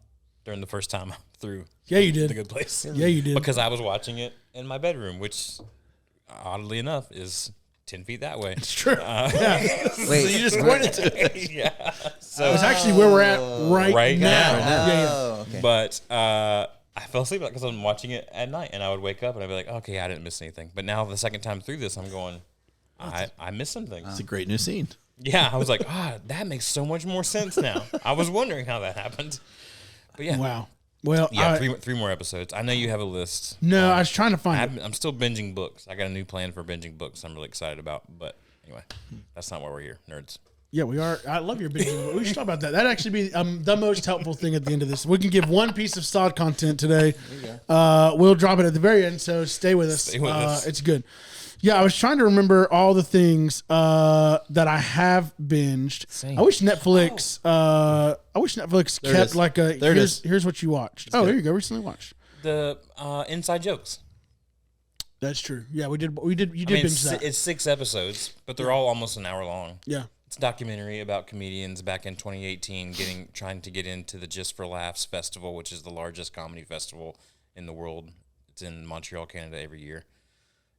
during the first time through Yeah, you The did. Good Place. Yeah, you did. Because I was watching it in my bedroom, which oddly enough is 10 feet that way. It's true. Wait, You just pointed to it. Yeah. So, It's actually where we're at right, Right now. now. Yeah. oh, okay. but I fell asleep because I'm watching it at night, and I would wake up and I'd be like, okay, I didn't miss anything. But now the second time through this, I'm going, I missed some things. It's a great new scene. Yeah, I was like, that makes so much more sense now. I was wondering how that happened. But yeah. Wow. Well, Yeah, I- three more episodes. I know you have a list. no, I was trying to find it. I'm still binging books. I got a new plan for binging books I'm really excited about. But anyway, that's not why we're here, nerds. Yeah, we are. I love your binging. We should talk about that. That'd actually be the most helpful thing at the end of this. We can give one piece of solid content today. We'll drop it at the very end, so stay with us. Stay with us. It's good. Yeah, I was trying to remember all the things that I have binged. Same. I wish Netflix. There it kept is. like a There it is. here's what you watched. Oh, good. there you go. Recently watched. The inside jokes. That's true. Yeah, we did. You did binge that. It's 6 episodes, but they're all almost an hour long. Yeah. It's a documentary about comedians back in 2018 trying to get into the Just for Laughs festival, which is the largest comedy festival in the world. It's in Montreal, Canada, every year.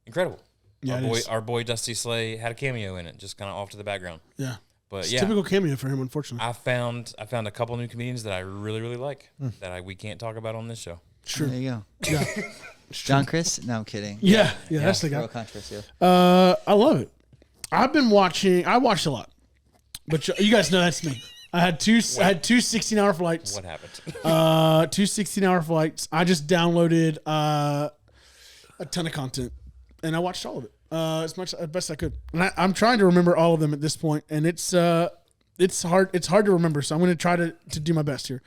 Incredible. Yeah, Our boy Dusty Slay had a cameo in it, just kind of off to the background. Yeah. But It's yeah, typical cameo for him, unfortunately. I found a couple new comedians that I really, really like that we can't talk about on this show. Sure. There you go. Yeah. John Chris? No, I'm kidding. Yeah. That's the guy. Real controversial. I love it. I watched a lot, but you guys know that's me. I had two 16-hour flights. What happened? Two 16-hour flights. I just downloaded a ton of content, and I watched all of it as best I could. And I'm trying to remember all of them at this point, and it's hard. It's hard to remember. So I'm going to try to do my best here.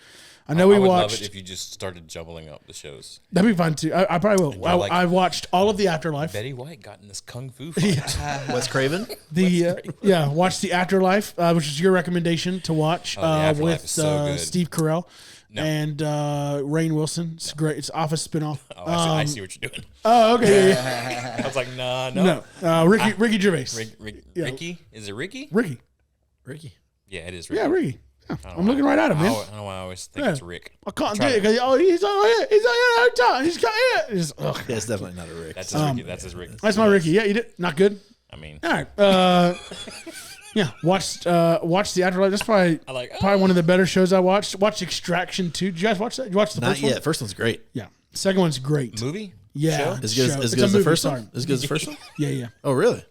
I know I we would watched. love it if you just started jumbling up the shows. That'd be fun too. I probably will. you're like- I watched all of the Afterlife. Betty White got in this kung fu fight. Wes Craven. Watch the Afterlife, which is your recommendation to watch The Afterlife with is so good. Steve Carell No. and Rainn Wilson. It's great. It's Office spinoff. Oh, I see what you're doing. Oh, okay. Yeah, I was like, no. no. Ricky Gervais. Ricky? Is it Ricky? Ricky. Ricky. Yeah, it is Ricky. Yeah, Ricky. Yeah, I'm looking right at him, man. I don't know why I always think Yeah. it's Rick. I can't do Try it because he's on here. He's on here. He's got it. Yeah, it's definitely not a Rick. That's his Ricky. That's his Ricky. That's my Ricky. Yeah, you did not good. I mean, All right. Yeah, watched the Afterlife. That's probably I like- probably one of the better shows I watched. Watched Extraction 2. Did you guys watch that? You watched the Not first one? yet. First one's great. Yeah. Second one's great. movie? Yeah. Show? As good Show. as, It's good a as the movie, first sorry. one. As good as the first one. Yeah. Oh, really?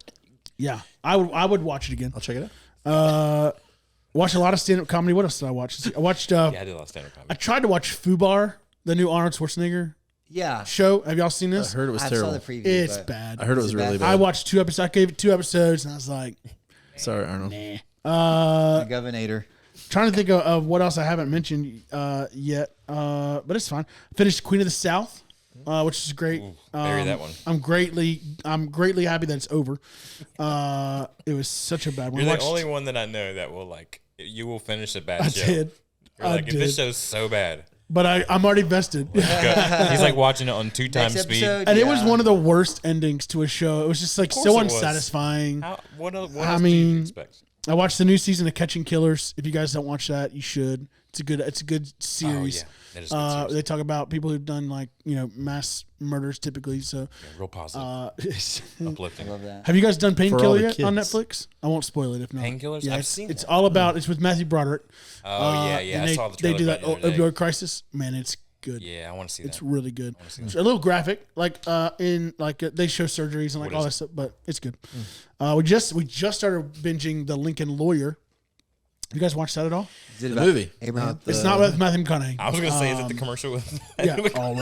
Yeah. I would watch it again. I'll check it out. Watch a lot of stand-up comedy. What else did I watch? I watched. Yeah, I did a lot of stand-up I comedy. tried to watch Fubar, the new Arnold Schwarzenegger Yeah. show. Have y'all seen I this? heard it was I terrible. saw the preview. It's but bad. I heard it was Is it really bad? bad. I watched 2 episodes. I gave it 2 episodes, and I was like, Sorry, Arnold. The Governor. trying to think of what else I haven't mentioned yet. But it's fine. Finished Queen of the South, which is great. Bury that one. I'm greatly happy that it's over. It was such a bad one. You're the Watched- only one that I know that will you will finish a bad I show. did. You're I like, if this did. show's so bad. But I'm already vested. Go. He's like watching it on 2 times Next speed. episode, And it was yeah. one of the worst endings to a show. It was just like course so it was. unsatisfying. What else I do you mean, expect? I watched the new season of Catching Killers. If you guys don't watch that, you should. It's a good series. Oh, yeah. That is a good series. They talk about people who've done mass murders typically. So, Yeah, real positive. Uplifting. Love that. have you guys done For all Painkiller the yet on kids. Netflix? I won't spoil it if not. Painkillers? Yeah, I've it's, seen it's that. all about. It's with Matthew Broderick. Oh, yeah. and I they, saw the they trailer do for that the other day. opioid crisis. Man, it's good. Yeah, I want to see It's that. really good. see It's a little graphic, like they show surgeries and like What all that is stuff, but it's good. We just started binging The Lincoln Lawyer. You guys watch that at all? Is it The about movie. Abraham? It's not with Matthew McConaughey. I was going to say, is it the commercial with Yeah. All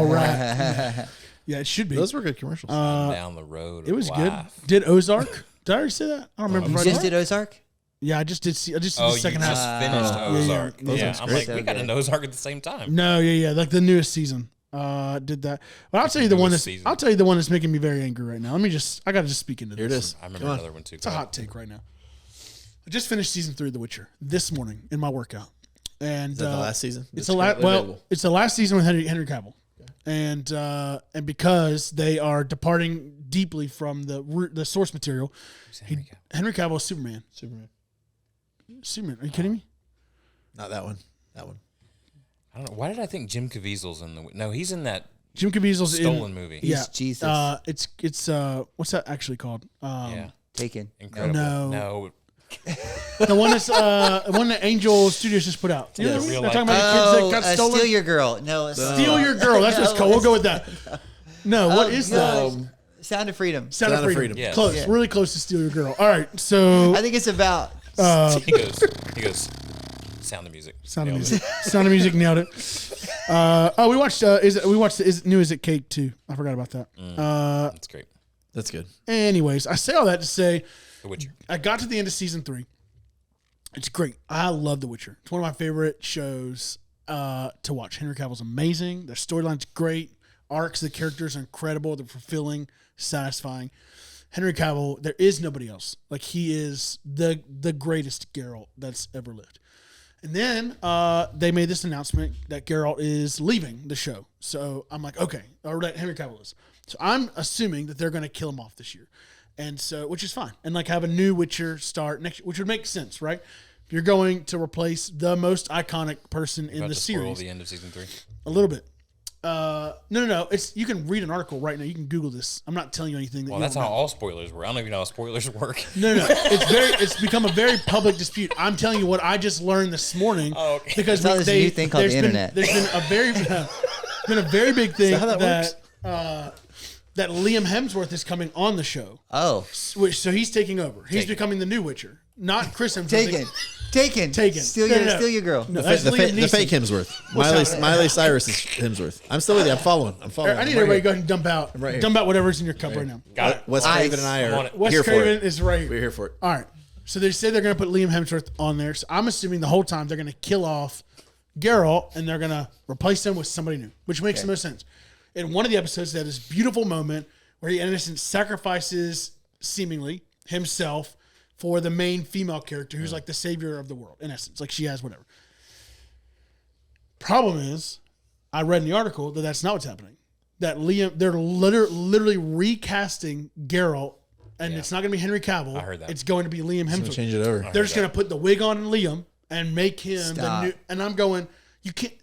right. Yeah, it should be. Those were good commercials. down the road? It was of good. life. Did Ozark? Did I already say that? I don't remember. You if I just did. did Ozark? Yeah, I just did. I just did Oh, the you second just half. finished Ozark. yeah. Yeah, Ozark's I'm great. like, we got an Ozark at the same time. No, yeah, like the newest season. Did that. But I'll tell you the one Newest that's. season. I'll tell you the one that's making me very angry right now. I got to just speak into Here it this. is. I remember Come on. another one too. It's a hot take right now. I just finished season 3 of The Witcher this morning in my workout, and Is that the last season? It's That's the last. currently Well, available. it's the last season with Henry Cavill, and because they are departing deeply from the source material, Henry Cavill is Superman. Superman. Superman, are you kidding me? Not that one. That one. I don't know. Why did I think Jim Caviezel's in the? No, he's in that Jim Caviezel's stolen in. movie. Yeah, He's Jesus. It's what's that actually called? Yeah, Taken. incredible. No. The one that's one that Angel Studios just put out. You know what I Yes. mean? Real They're talking life. about the kids that got stolen. Steal Your Girl. No, it's Steal Your Girl. That's what it's called. We'll go with that. No, what is that? Sound of Freedom. Sound of Freedom. Yes. Close, Yeah. really close to Steal Your Girl. All right, so I think it's about. He goes. Sound of Music. Sound of Nailed Music. it. Sound of Music nailed it. We watched. Is New Is It Cake too? I forgot about that. That's great. That's good. Anyways, I say all that to say The Witcher. I got to the end of season 3. It's great. I love The Witcher. It's one of my favorite shows to watch. Henry Cavill's amazing. Their storyline's great. Arcs of the characters are incredible. They're fulfilling, satisfying. Henry Cavill, there is nobody else. Like, he is the greatest Geralt that's ever lived. And then they made this announcement that Geralt is leaving the show. So I'm like, okay, or that Henry Cavill is. So I'm assuming that they're going to kill him off this year. And so, which is fine. And like have a new Witcher start next, which would make sense, right? If you're going to replace the most iconic person in the series. Spoil the end of season 3. A little bit. No. It's you can read an article right now. You can Google this. I'm not telling you anything. Well, that's how all spoilers work. I don't even know how spoilers work. No. It's become a very public dispute. I'm telling you what I just learned this morning. Oh, okay. Because This new thing called the internet. There's been a very big thing how that that Liam Hemsworth is coming on the show. Oh, So he's taking over. He's becoming the new Witcher, not Chris Hemsworth. Taken. Steal Steal your girl. No, The, that's the, Liam the Neeson. fake Hemsworth. Miley Cyrus is Hemsworth. I'm still with you. I'm following. I need I'm right everybody to here. go ahead and dump out. right here. Dump out whatever's in your cup right now. Got it. Wes Craven and I I'm on are it. Wes here for Craven it. is right here. We're here for it. All right. So they say they're going to put Liam Hemsworth on there. So I'm assuming the whole time they're going to kill off Geralt and they're going to replace him with somebody new, which makes the most sense. In one of the episodes, they had this beautiful moment where he, in essence, sacrifices, seemingly, himself for the main female character who's like the savior of the world, in essence. Like she has whatever. Problem is, I read in the article that that's not what's happening. That Liam, they're literally recasting Geralt, and it's not going to be Henry Cavill. I heard that. It's going to be Liam Hemsworth. Change it over. They're just going to put the wig on Liam and make him the Stop. new. And I'm going, you can't.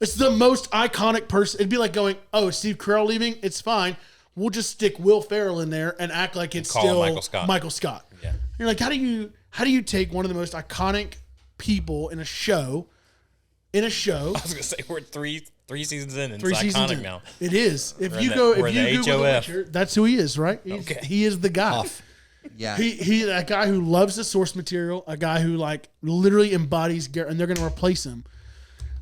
It's the most iconic person. It'd be like going, oh, Steve Carell leaving? It's fine. We'll just stick Will Ferrell in there and act like it's Call him still Michael Scott. Yeah. You're like, how do you take one of the most iconic people in a show? I was gonna say we're three seasons in, and 3 it's seasons iconic in. now. It is. If We're you in go, the- we're if in you the Google The HOF. Witcher, that's who he is, right? Okay. He is the guy. Yeah. He that guy who loves the source material, a guy who like literally embodies Geralt, and they're going to replace him.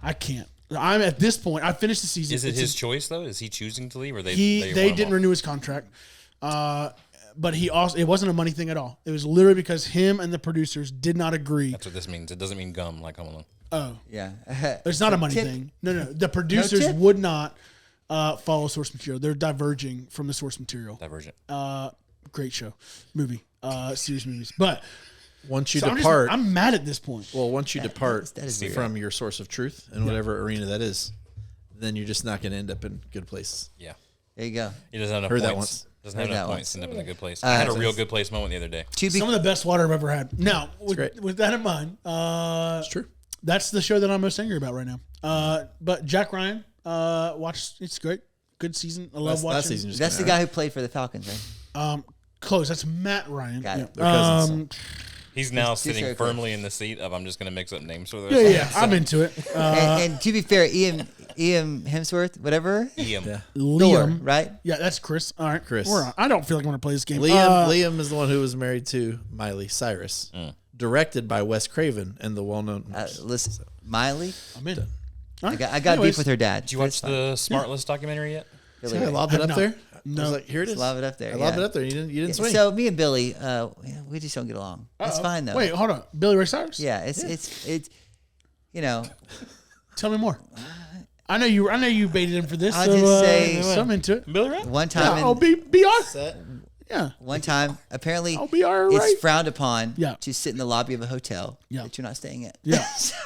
I can't. I'm at this point. I finished the season. Is it It's his choice though? Is he choosing to leave, or they they want him didn't off? renew his contract. But he also it wasn't a money thing at all. It was literally because him and the producers did not agree. That's what this means. It doesn't mean gum like Home Alone. Oh, Yeah. it's not a money Tip. thing. No. The producers tip? would not follow source material. They're diverging from the source material. Divergent. Great show, movie, series movies. But Once you so depart, I'm mad at this point. well, once you depart that is weird. from your source of truth and whatever arena that is, then you're just not going to end up in good places. Yeah. There you go. He doesn't have enough Heard that points. once. Doesn't have Heard enough that points to end up in a good place. Uh, I had a real good place moment the other day. To be Some of the best water I've ever had. Now, great. with that in mind, It's true. that's the show that I'm most angry about right now. But Jack Ryan, watched. It's great. Good season. I love watching. Last season just that's the came out. guy who played for the Falcons, right? Close. That's Matt Ryan. Got it. They're cousins, He's now It's too sitting close. firmly in the seat of I'm just going to mix up names for the Yeah, rest yeah. of the I'm into it. And to be fair, Ian Hemsworth, whatever, Liam. Yeah. Liam. right? Yeah, that's Chris. All right, Chris. We're on. I don't feel like I'm going to play this game. Liam is the one who was married to Miley Cyrus, directed by Wes Craven and the well-known. Listen, Miley, I'm in. All right. I got Anyways, beef with her dad. Did you watch the Smartless documentary yet? See how I lobbed it I've up not. there. No. I was like, here it is. Lob it up there, I lobbed yeah. it up there. You didn't swing. So me and Billy, we just don't get along. It's Uh-oh. fine though. Wait, hold on. Billy Ray Cyrus? Yeah, it's you know, Tell me more. I know you baited him for this. I'll so, just say- so I'm into it. Billy Ray? one Yeah, time I'll be all right. Yeah. one time apparently I'll be all right. it's frowned upon Yeah. to sit in the lobby of a hotel Yeah. that you're not staying at. Yeah. So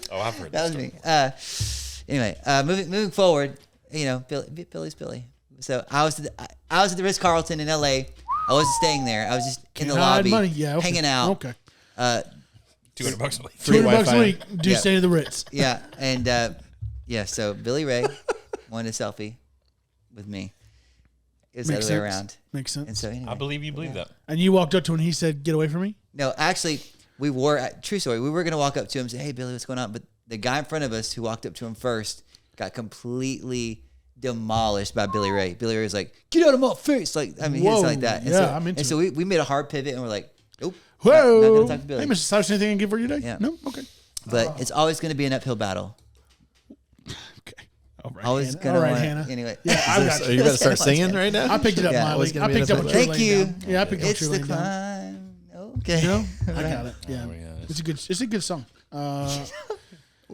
Oh, I've heard that was that. me. Anyway, moving forward, you know, Billy's Billy. So I was at the Ritz Carlton in L.A. I wasn't staying there. I was just in the Can't hide lobby, money. Yeah, okay. hanging out. Okay. $200 a week. Free $200 a Wi-Fi. week. Do Yeah. stay to the Ritz. Yeah, and so Billy Ray wanted a selfie with me. It was the Makes other way sense. around. Makes And sense. so anyway, I believe you believe that. And you walked up to him and he said, "Get away from me." no, actually, true story. We were gonna walk up to him and say, "Hey, Billy, what's going on?" But the guy in front of us who walked up to him first got completely demolished by Billy Ray. Billy Ray was like, "Get out of my face!" Like, I mean, he was Whoa. like that. And Yeah, so, I'm into and so we made a hard pivot and we're like, "Nope, Whoa. not gonna talk to Billy." Hey, Mr. Cyrus, anything I can get for you today? Yeah. No? Okay. But it's always gonna be an uphill battle. Okay. All right, Always Hannah. gonna All right, want Hannah. Anyway. Yeah, I've got Are you. you about to start singing right now? I picked it up, Yeah. Miley. Always gonna I be picked an up what uphill you're Thank laying you. down. Yeah, I picked up what It's you're the laying down. climb. Okay. No? I got it. Yeah. Oh, yeah, It's a good song.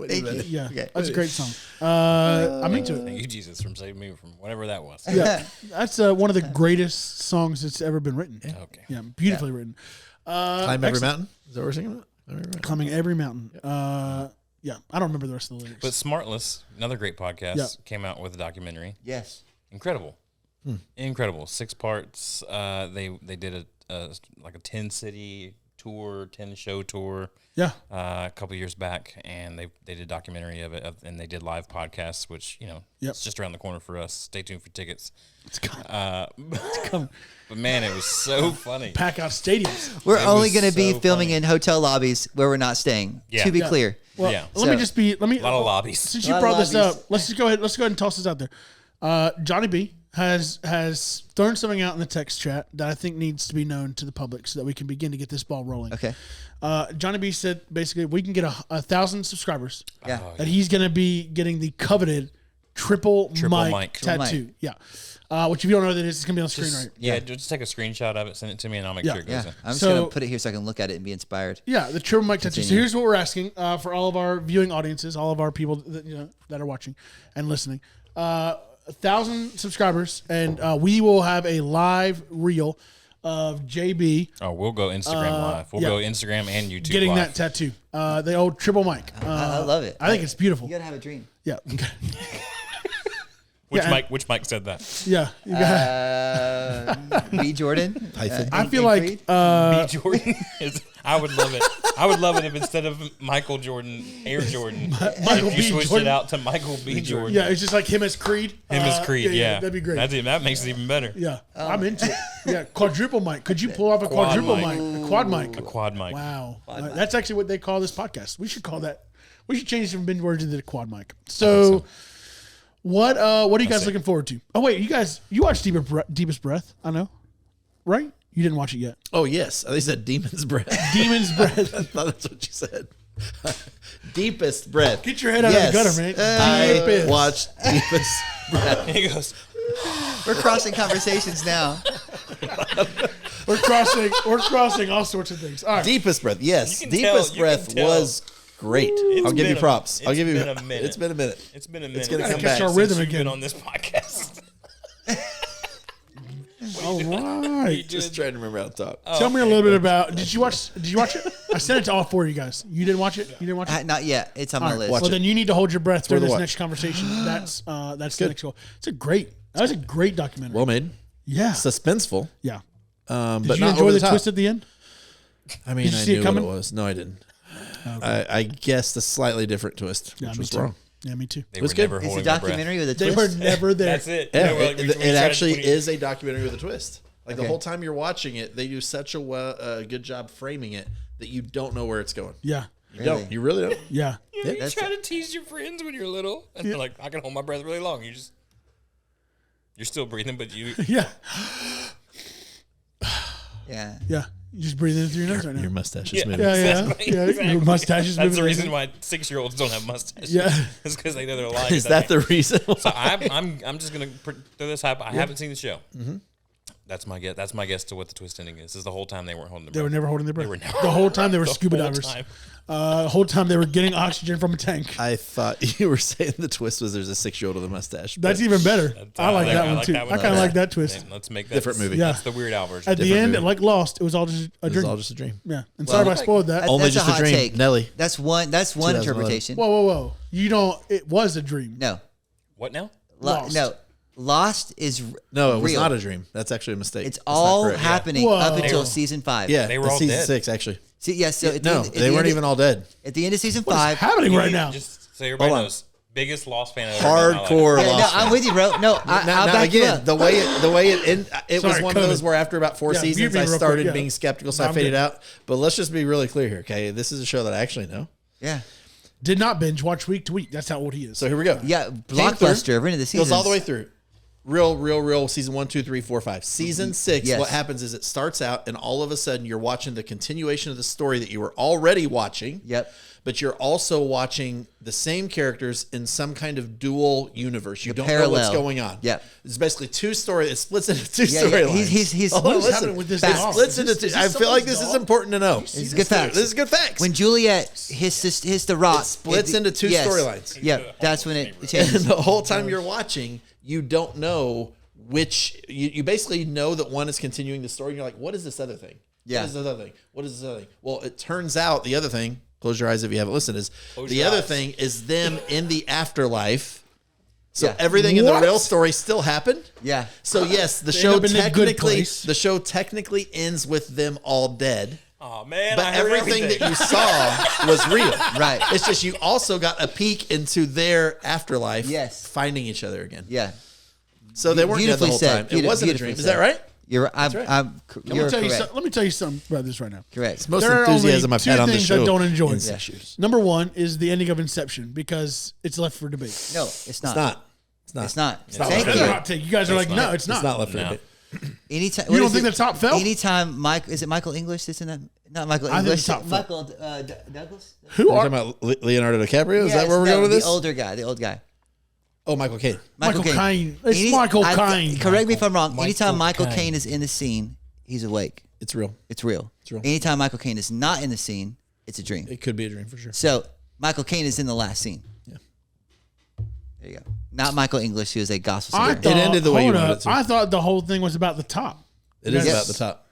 Thank you. Yeah, Okay. that's a great song. I'm into it. Thank you, Jesus, from saving me from whatever that was. Yeah, that's one of the greatest songs that's ever been written. Okay. Yeah, beautifully written. Climb every excellent. mountain. Is that what we're singing about? Every mountain. Climbing every mountain. Yeah, I don't remember the rest of the lyrics. But Smartless, another great podcast, Yeah. came out with a documentary. Yes. Incredible. Incredible. 6 parts. They did a 10-city tour, 10-show tour. Yeah. A couple years back, and they did a documentary of it, and they did live podcasts, which Yep. it's just around the corner for us. Stay tuned for tickets. It's coming. But man, it was so funny. Pack out stadiums. We're It only was going to be so filming funny. in hotel lobbies where we're not staying. Yeah. To be Yeah. clear. Well, Yeah. let me So- just be. Let me. A lot of lobbies. Since A you lot of brought this lobbies. up, let's go ahead and toss this out there. Johnny B has thrown something out in the text chat that I think needs to be known to the public so that we can begin to get this ball rolling. Okay. Johnny B said basically we can get 1,000 subscribers. Yeah. Oh, That he's going to be getting the coveted triple mic mic. tattoo. Yeah. Which if you don't know what that is, it's going to be on screen right. Yeah, just take a screenshot of it, send it to me, and I'll make Yeah. sure it Yeah. goes in. I'm just So- going to put it here so I can look at it and be inspired. Yeah, the triple mic tattoo. So Continue. here's what we're asking for all of our viewing audiences, all of our people that are watching and listening. 1,000 subscribers, and we will have a live reel of JB Oh, we'll go Instagram live. We'll yeah. go Instagram and YouTube getting live. that tattoo. The old triple mic. I love it. I think it's beautiful. You got to have a dream. Yeah. Which Yeah, Which Mike said that? Yeah. You got, B. Jordan. Python. I feel Big like Creed? B. Jordan. I would love it. I would love it if instead of Michael Jordan, Air Jordan, Michael if you B. switched Jordan. it out to Michael B. Jordan. yeah, it's just like him as Creed. Him as Creed, yeah. That'd be great. That makes it even better. Yeah, I'm into it. Yeah, quadruple mic. Could you pull off a Quad quadruple mic. mic? A quad mic. A quad mic. Wow. That's actually what they call this podcast. We should call that. We should change it from Bingeworthy to quad mic. So, what are you guys looking forward to? Oh wait, you watched Deepest Breath? I know, right? You didn't watch it yet. Oh, yes. They said Demon's Breath. Demon's Breath. I thought that's what you said. Deepest Breath. Get your head out of the gutter, man. I Deepest. watched Deepest Breath. He goes, We're crossing conversations now. We're crossing all sorts of things. All right. Deepest Breath. Yes. You can Deepest tell- you Breath can tell. was great. I'll give you been a- props. I'll it's give you. been a minute. It's been a minute. it's been a minute. gonna come back. Catch our since rhythm you've been again. on this podcast. All right. Just trying to remember how to talk. Tell me a little bit about. Did you watch it? I sent it to all 4 of you guys. You didn't watch it. You didn't watch it. Not yet. It's on All my right. list. Watch Well, it. then you need to hold your breath through worth a this watch. next conversation. That's the next goal. That was a great documentary. Well made. Yeah. Suspenseful. Yeah. But Did you not enjoy over the the top. twist at the end? I mean, Did you I see it knew what coming? it was. No, I didn't. I guessed a slightly different twist, Yeah, which me was too. wrong. Yeah, me too. They was were good. never It's a holding their breath. documentary with a They twist. were never there. That's it. Yeah, No, like, it when you actually tried to- is a documentary with a twist. Like the Okay. whole time you're watching it, they do such a good job framing it that you don't know where it's going. Yeah. You don't. You really don't. Yeah. You know, you That's try to tease your friends when you're little, and they're like, I can hold my breath really long. You're still breathing, but you. Yeah. Yeah. Yeah. You just breathing in through your nose right now. Your mustache Yeah. is moving. Yeah, yeah. Exactly, Yeah. exactly. Your mustache is That's moving the right reason now. why 6-year-olds don't have mustaches. Yeah. It's because they know they're lying. Is that the reason? So I'm just gonna throw this hype. I haven't seen the show. Mm-hmm. That's my guess. That's my guess to what the twist ending is. Is the whole time they weren't holding their They were breath. never holding their breath. were never- The whole time they were The scuba whole divers. time. The whole time they were getting oxygen from a tank. I thought you were saying the twist was there's a 6-year-old with a mustache. That's but even better. I like that one too. that I kind of like that twist. Let's make that Different movie. Yeah. That's the Weird Al version. At the Different end, movie. like Lost, it was all just a It was dream. all just a dream. Yeah. And sorry if I spoiled that. Only That's just a a hot dream. take. Nelly. That's one 2011. interpretation. Whoa. You don't. It was a dream. No. What now? Lost. No. Lost is No, it was real. not a dream. That's actually a mistake. It's That's not all correct. happening Whoa. up until They were- season 5. Yeah, They were that's all season dead. 6 actually. See, yeah. So at the No, end, they weren't even all dead. at the end of season What's 5. happening right now? Just so everybody Hold on. knows. Biggest Lost fan I've ever met in my life. Hardcore Yeah, no, Lost. I'm with you, bro. No, I'll Now back you again, up. the way it was Sorry, one COVID. of those where after about 4 Yeah, mute seasons me I real quick, started yeah. being skeptical, so No, I I'm faded good. out. But let's just be really clear here, okay? This is a show that I actually know. Yeah. Did not binge. Watch week to week. That's how old he is. So here we go. Yeah, Came blockbuster. through, Every end of the season goes all the way through. Real season 1, 2, 3, 4, 5. Season 6, Yes. what happens is it starts out and all of a sudden you're watching the continuation of the story that you were already watching. Yep. But you're also watching the same characters in some kind of dual universe. You The don't know what's parallel. going on. Yep. It's basically two stories. It splits into two Yeah, yeah. storylines. He's Hold on, What's listen. happening with this It dog? splits Is into this- two. is I this feel like someone's this is dog? important to know. It's good facts. This is good facts. When Juliet hits the rock, It splits into two storylines. Yeah, that's when it And changes. the whole time you're watching, you don't know which. You basically know that one is continuing the story. And you're like, what is this other thing? Yeah. What is this other thing? What is this other thing? Well, it turns out the other thing. Close your eyes if you haven't listened. Is Close the your other eyes. thing is them in the afterlife. So Yeah. everything in the What? real story still happened. Yeah. So yes, the They show end up in a good technically place. ends with them all dead. Oh man, But I heard everything that you saw was real. Right. It's just you also got a peek into their afterlife. Yes. Finding each other again. Yeah. So they weren't dead the Beautifully whole said. time. It wasn't a Beautifully dream. Is said. that right? You're right. right. You're correct. Let me tell you something about this right now. Correct. Most There are enthusiasm only I've two had on the things show. I don't enjoy. is Yeah. issues. Number one is the ending of Inception because it's left for debate. No, it's not. It's not. It's not. It's not. not. Thank That's you. a hot take. You guys are like, no, it's not. It's not left for No. debate. Anytime You what don't is think it? the top fell? Anytime Mike is it Michael English that's in that? Not Michael I think English. the top fell. Michael Douglas. Who You're are talking about Leonardo DiCaprio? Is that Yes, where we're no, going with this? The older guy. The old guy. Oh, Michael Caine. Michael Caine? It's Michael Caine. Correct me if I'm wrong. Anytime Michael Michael Caine Caine is in the scene, he's awake. It's real. It's real. It's real. Anytime Michael Caine is not in the scene, it's a dream. It could be a dream for sure. So Michael Caine is in the last scene. Yeah. There you go. Not Michael English, who is a gospel I singer. thought, ended the way you hold wanted up. it to. I thought the whole thing was about the top. It is Yes. about the top.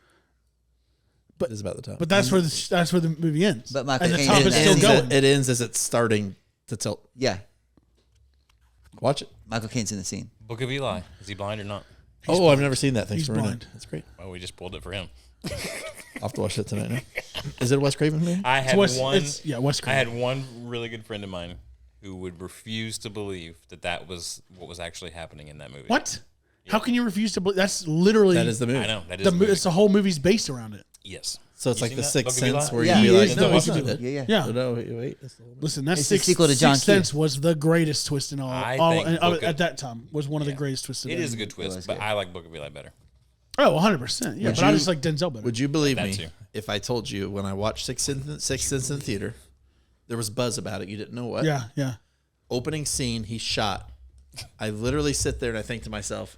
It is about the top. But that's where the movie ends. But Michael and the Caine top is is in still that going. It ends as it's starting to tilt. Yeah, Watch it. Michael Caine's in the scene. Book of Eli. Is he blind or not? Oh, I've never seen that. Thanks He's for ruining blind. it. That's great. Oh, we just pulled it for him. I'll have to watch that tonight. Now. Is it a Wes Craven movie? I had Wes- one. it's- yeah, Wes I had Craven. one really good friend of mine who would refuse to believe that was what was actually happening in that movie. What? How can you refuse to believe? That's literally That is the movie. I know that is the the movie. movie. It's the whole movie's based around it. Yes. So it's You like seen the that? Sixth Book of Eli? Sense, where Yeah, you'd be he like, is. no, No, it's he's not a- it. Yeah. Yeah. Oh, no, wait. That's the whole movie. Listen, that It's the Sixth sequel to John Sixth Q. Sense was the greatest twist in all. I all think and, Book of- at that time was one of the greatest twists. It is a good twist, was but good. I like Book of Eli better. Oh, 100%. Yeah, Would but I you- just like Denzel better. Would you believe That me too. if I told you when I watched Sixth Sense in the theater, there was buzz about it. You didn't know what? Yeah. Opening scene, he's shot. I literally sit there and I think to myself,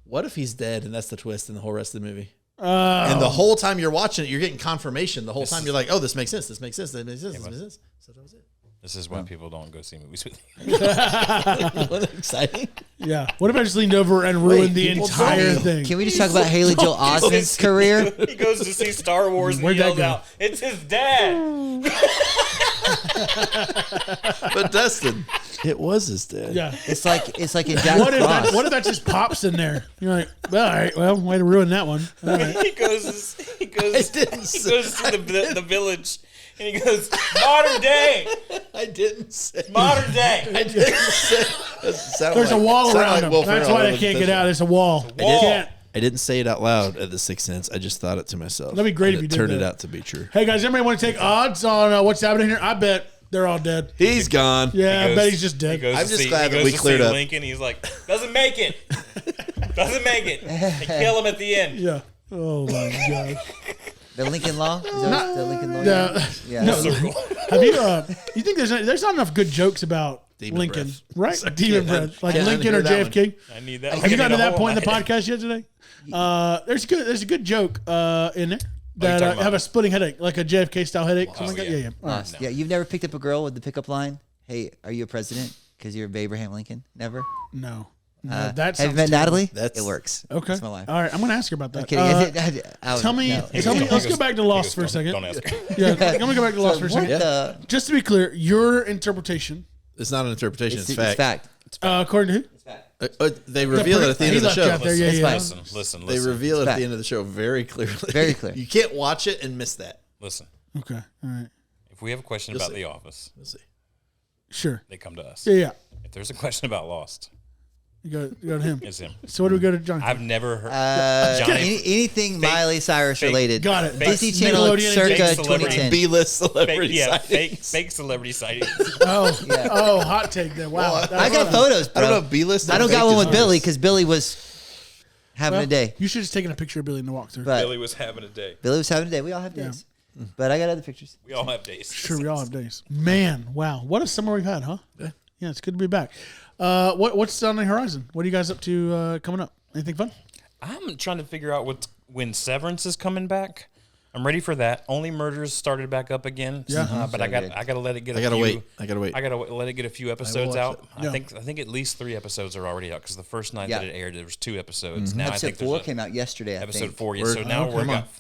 what if he's dead and that's the twist in the whole rest of the movie? And the whole time you're watching it, you're getting confirmation. The whole time you're like, oh, this makes sense. This makes sense. This makes sense. This makes sense. So that was it. This is why people don't go see movies with you. Wasn't it exciting? Yeah. What if I just leaned over and ruined the people entire don't. thing? Can we just talk about Haley Joel Osment's career? He goes to see Star Wars and Where'd he that yells go? out, "It's his dad!" But Dustin, it was his dad. Yeah. It's like in Jack What if Frost. what if that just pops in there? You're like, all right, well, way to ruin that one. All right. he goes I didn't he say- goes to the village and he goes, "Modern day, I didn't say. modern day." I didn't say. That sounded There's a like- wall sounded around like him. Will That's Ferrell why in they can't get Vision. out. It's a wall. a wall. Can't. I didn't say it out loud at the Sixth Sense. I just thought it to myself. That'd be great And if you it did turned it that. out to be true. Hey guys, anybody want to take odds on what's happening here? I bet they're all dead. He's gone. Yeah, I He bet goes- he's just he dead. goes I'm to just see- glad he that goes we to cleared see up. Lincoln. He's like, "Doesn't make it. Doesn't make it." They kill him at the end. Yeah. Oh my gosh. The Lincoln Law? Is that the Lincoln Law? Yeah. Yeah. No, have you? You think there's not enough good jokes about Demon Lincoln, breath. right? Demon breath, like can't Lincoln or hear that JFK. I need that. Have you gotten to that point in the podcast yet today? There's a good joke in there that talking about? have a splitting headache, like a JFK style headache. Something like that. yeah. Yeah. All right. Lost. Yeah, you've never picked up a girl with the pickup line, "Hey, are you a president?" Because you're Abraham Lincoln. Never. No, Have that you sounds met terrible. Natalie? That's- It works. Okay. That's my life. All right, I'm gonna ask her about that. I'm kidding. Tell me, no. tell me. He Let's goes- go back to he Lost goes, for a second. Don't ask her. Yeah, let me go back to Lost for a What second. the? Just to be clear, your interpretation, It's not an interpretation. It's, It's fact. according to who? They reveal it at the end He of the left you show. out there. Yeah, It's yeah. fine. Listen. They reveal it at fact. the end of the show very clearly. Very clear. You can't watch it and miss that. Listen. Okay, all right, If we have a question You'll about see. The Office, Let's see. sure. they come to us. Yeah, yeah. If there's a question about Lost, You go to him. It's him. So what do we go to John? I've never heard Anything Miley Cyrus related. Got it. Disney Channel Nickelodeon, circa fake celebrity. 2010. B-list celebrity fake celebrity sightings. Oh, hot take there. Wow. I got photos, I don't bro. know. B-list. I don't got one with Billy because Billy was having a day. You should have taken a picture of Billy in the walkthrough. But Billy was having a day. Billy was having a day. We all have days. But I got other pictures. We all have days. Sure, we all have days. Man, wow. What a summer we've had, huh? Yeah, it's good to be back. What's on the horizon? What are you guys up to coming up? Anything fun? I'm trying to figure out when Severance is coming back. I'm ready for that. Only Murders started back up again. Yeah. But I got to let it get. I gotta wait. I gotta let it get a few episodes out. Yeah. I think at least 3 episodes are already out because the first night that it aired, there was 2 episodes. Now I Episode think 4 came out yesterday, I episode think. 4. Yeah, so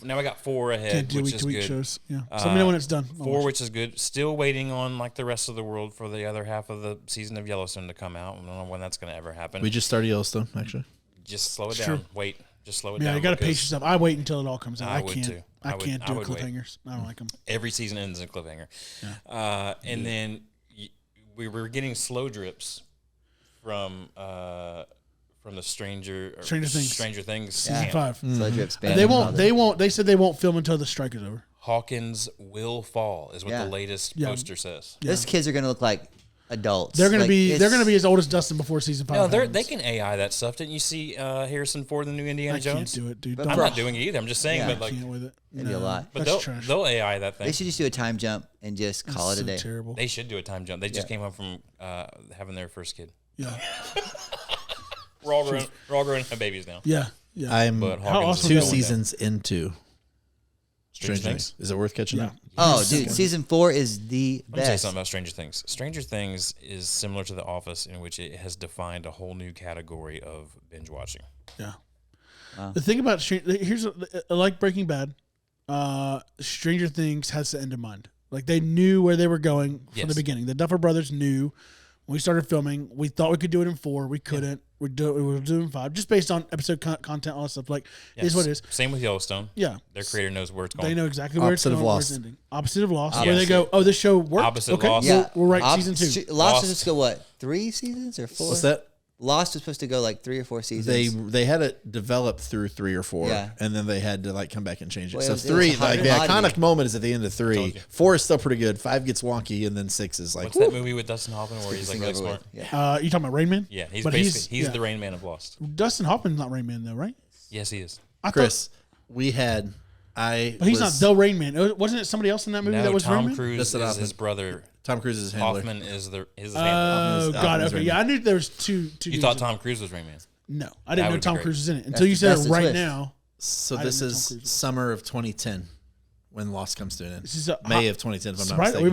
now I got 4 ahead, Can't do which week is to week good. shows. Yeah. So let me know when it's done. I'll 4, watch which is good. Still waiting on like the rest of the world for the other half of the season of Yellowstone to come out. I don't know when that's going to ever happen. We just started Yellowstone, actually. Just slow it Sure. down. Wait. Just slow it Yeah, down. you got to because pace yourself. I wait until it all comes out. I I would can't. too. I I can't do would wait. cliffhangers. I don't like them. Every season ends in a cliffhanger. And then we were getting slow drips from the Stranger Things Season 5. Slow drip span. They won't. They won't. They said they won't film until the strike is over. Hawkins will fall is what Yeah. the latest Yeah. poster says. Those kids are going to look like adults. They're gonna Like, be. They're it's- gonna be as old as Dustin before season 5. No, they happens. can AI that stuff. Didn't you see Harrison Ford, the new Indiana I can't Jones? do it, dude. But Don't. I'm not doing it either. I'm just saying, Yeah. but I like, can't with it. It'd be a lot. but That's trash. they'll AI that thing. They should just do a time jump and just call it a So day. terrible. They should do a time jump. They just came home from having their first kid. Yeah. We're all growing and have babies now. Yeah. Yeah. I'm But How Hawkins awesome is two that going down. seasons into Stranger Stranger Things? Things. Is it worth catching Yeah. up? Oh, dude, season 4 is the Let me tell you best. something about Stranger Things. Stranger Things is similar to The Office in which it has defined a whole new category of binge watching. Yeah. The thing about like Breaking Bad, Stranger Things has the end in mind. Like they knew where they were going from the Yes. beginning. The Duffer Brothers knew when we started filming. We thought we could do it in 4. We couldn't. We were doing 5 just based on episode content, all that stuff. Like it is what it is. Same with Yellowstone. Yeah. Their creator knows where it's going. They know exactly where it's Opposite of going, where it's Lost. ending. Opposite of Lost, where Yes. they go, oh, this show worked. Opposite okay, Lost. Yeah, we'll write season 2. Lost Lost. was supposed to go what? 3 seasons or 4? What's that? Lost was supposed to go like 3 or 4 seasons. They had it developed through 3 or 4, Yeah. and then they had to like come back and change it. Well, So it was 3, a like the commodity. iconic moment is at the end of 3. Told you. 4 is still pretty good. 5 gets wonky, and then 6 is like. What's that movie with Dustin Hoffman where he's like really Over smart? with. Yeah. You talking about Rain Man? Yeah, he's But basically he's yeah. the Rain Man of Lost. Dustin Hoffman's not Rain Man though, right? Yes, he is. I thought- Chris, we had. but he's not the Rain Man. Wasn't it somebody else in that movie No, that was Rain Tom Man? Cruise Dustin is Hoffman. his brother. Tom Cruise's handler. Hoffman is his handler. Oh, God. Hoffman's Okay. Rain Yeah, Man. I knew there was two. You dudes thought in- Tom Cruise was Rain Man? No, I That didn't know would be Tom great. Cruise was in it until That's you the- said that's it the right twist. now. So I this didn't know Tom is Cruise was- summer of 2010 when Lost comes to an end. This is a May hot- of 2010, if I'm not Right? mistaken. Are we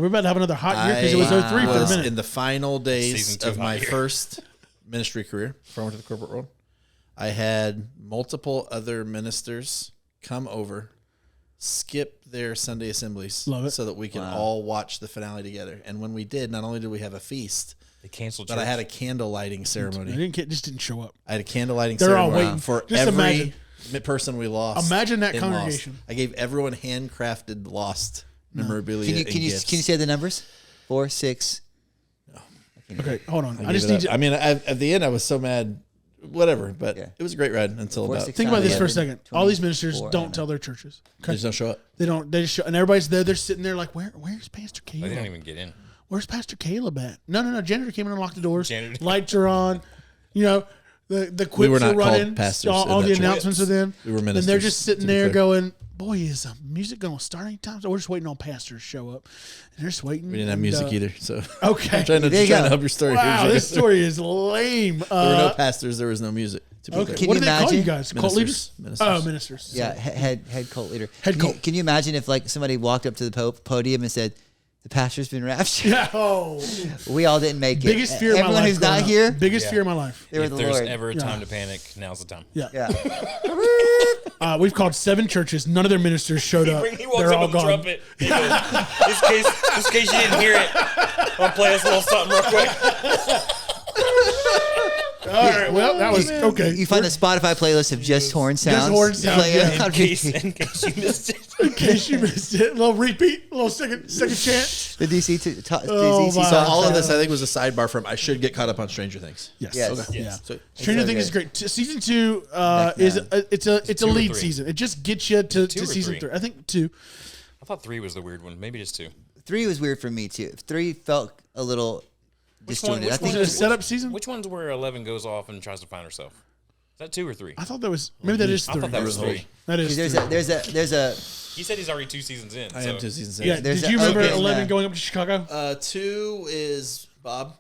about to have another hot year because it was 03 for a was minute. in the final days Season 2 of my hot year. first ministry career before I went to the corporate world. I had multiple other ministers come over, skip their Sunday assemblies Love it. so that we could all watch the finale together. And when we did, not only did we have a feast, They canceled. but I church. had a candle lighting They ceremony. just didn't show up. I had a candle lighting They're all ceremony waiting. for Just every imagine. person we lost. Imagine that in Lost. congregation. I gave everyone handcrafted Lost memorabilia. Can you and can you gifts. can you say the numbers? 4, 6. Okay, hold on. I Give just it need up. you. I mean, at the end, I was so mad. Whatever, but Yeah. it was a great ride until 4, about. 6, Think about 9, this for a 11, second. All these 20, ministers 4, I don't know. tell their churches. They just don't show up. They don't. They just show, and everybody's there. They're sitting there like, where's Pastor They didn't Caleb? even get in. Where's Pastor Caleb at? No. Janitor came in and locked the doors. Janitor. Lights are on. You know, the quips We were not are running. called pastors All in the that church. announcements are then. We were And they're ministers, just sitting to be there clear. going, boy, is music going to start anytime? So we're just waiting on pastors to show up. And they're just waiting. We didn't have and, music either, so Okay. I'm trying There you to go. help your story. Wow, Here, this story is lame. there were no pastors. There was no music. To be Okay. clear. Can What you do they call you imagine? guys? Cult leaders? Ministers. Oh, ministers. Yeah, head cult leader. Head cult. Can you imagine if like somebody walked up to the podium and said, "The pastor's been raptured." Yeah. Oh, We all didn't make it. biggest fear of my Everyone life. who's not growing up. here, Biggest Yeah. fear of my life. they were If the there's Lord. ever a Yeah. time to panic, now's the time. Yeah. Yeah. We've called 7 churches. None of their ministers showed up. He walks They're up all with a gone. trumpet. He goes, this case you didn't hear it, I'll play us a little something real quick. All right. Well, that was okay. You find a Spotify playlist of just horn sounds. horn sounds, Play it yeah. on repeat. In case you missed it. In case you missed it, a little repeat, a little second chance. The DC Oh, DC my. song. So all of this, I think, was a sidebar from I should get caught up on Stranger Things. Yes. Yes. Okay. Yes. Yeah. So Stranger so Things is good. great. Season 2 Back is now. it's a two or lead three? season. It just gets you to Two or season three? 3. I think 2. I thought 3 was the weird one. Maybe just 2. 3 was weird for me too. 3 felt a little disjointed. I which think Was it a setup season? Which one's where 11 goes off and tries to find herself? Is that 2 or 3? I thought that was maybe that is 3. I thought that was 3. That is. there's 3. there's a He said he's already 2 seasons in. I so. am 2 seasons in. Yeah. there's Did a- you remember okay, 11 nah. going up to Chicago? 2 is Bob.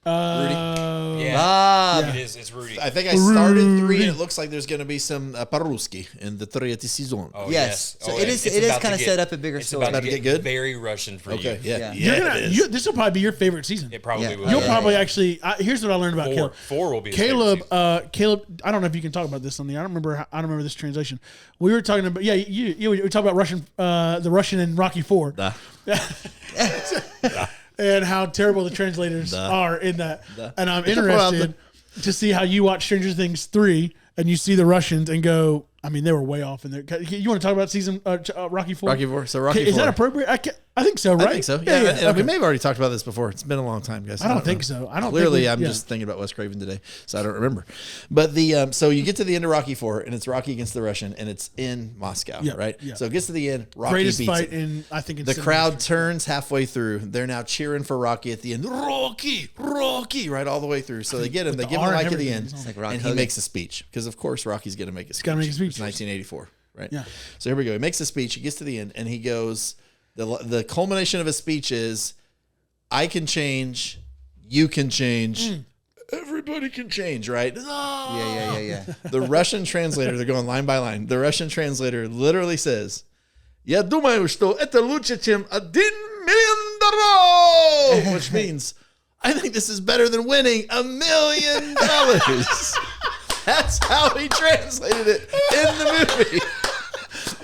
Yeah. Yeah. It is. It's Rudy. I think I started 3, and it looks like there's going to be some Paruski in the 3rd season. Oh, yes. So Oh, it and is it's it is about to kind of get- set up a bigger It's story. about to to get get good? very Russian for Okay, you. yeah. You're Yeah, gonna, it is. this will probably be your favorite season. It probably Yeah. will. You'll Yeah. probably actually. Here's what I learned about Caleb. 4 will be his favorite season. Caleb. I don't know if you can talk about this on the. I don't remember this translation. We were talking about. Yeah, you we talked about Russian. The Russian in Rocky 4. Nah. And how terrible the translators are in that. And I'm It's a problem. interested to see how you watch Stranger Things 3 and you see the Russians and go, I mean, they were way off in there. You want to talk about season Rocky 4? Rocky 4. So Rocky 4. Is that appropriate? I think so, right? I think so. Yeah, Yeah, okay. we may have already talked about this before. It's been a long time, guys. I don't think so. I don't Clearly, think I'm just thinking about Wes Craven today, so I don't remember. But the so you get to the end of Rocky 4, and it's Rocky against the Russian, and it's in Moscow, Yeah, right? yeah. So it gets to the end. Rocky greatest beats fight it. in I think in The cinema crowd history. turns halfway through. They're now cheering for Rocky at the end. Rocky, Rocky, right all the way through. So they get him. They the give him R the and mic at the everything. end, It's like Rock and he Hogan. makes a speech because, of course, Rocky's going to make a speech. gotta make a speech. It's 1984, right? Yeah. So here we go. He makes a speech. He gets to the end, and he goes. The culmination of his speech is, "I can change, you can change, everybody can change." Right? Yeah. The Russian translator, they're going line by line. The Russian translator literally says, "Я думаю, что это лучше, чем $1 million," which means, I think this is better than winning $1 million. That's how he translated it in the movie.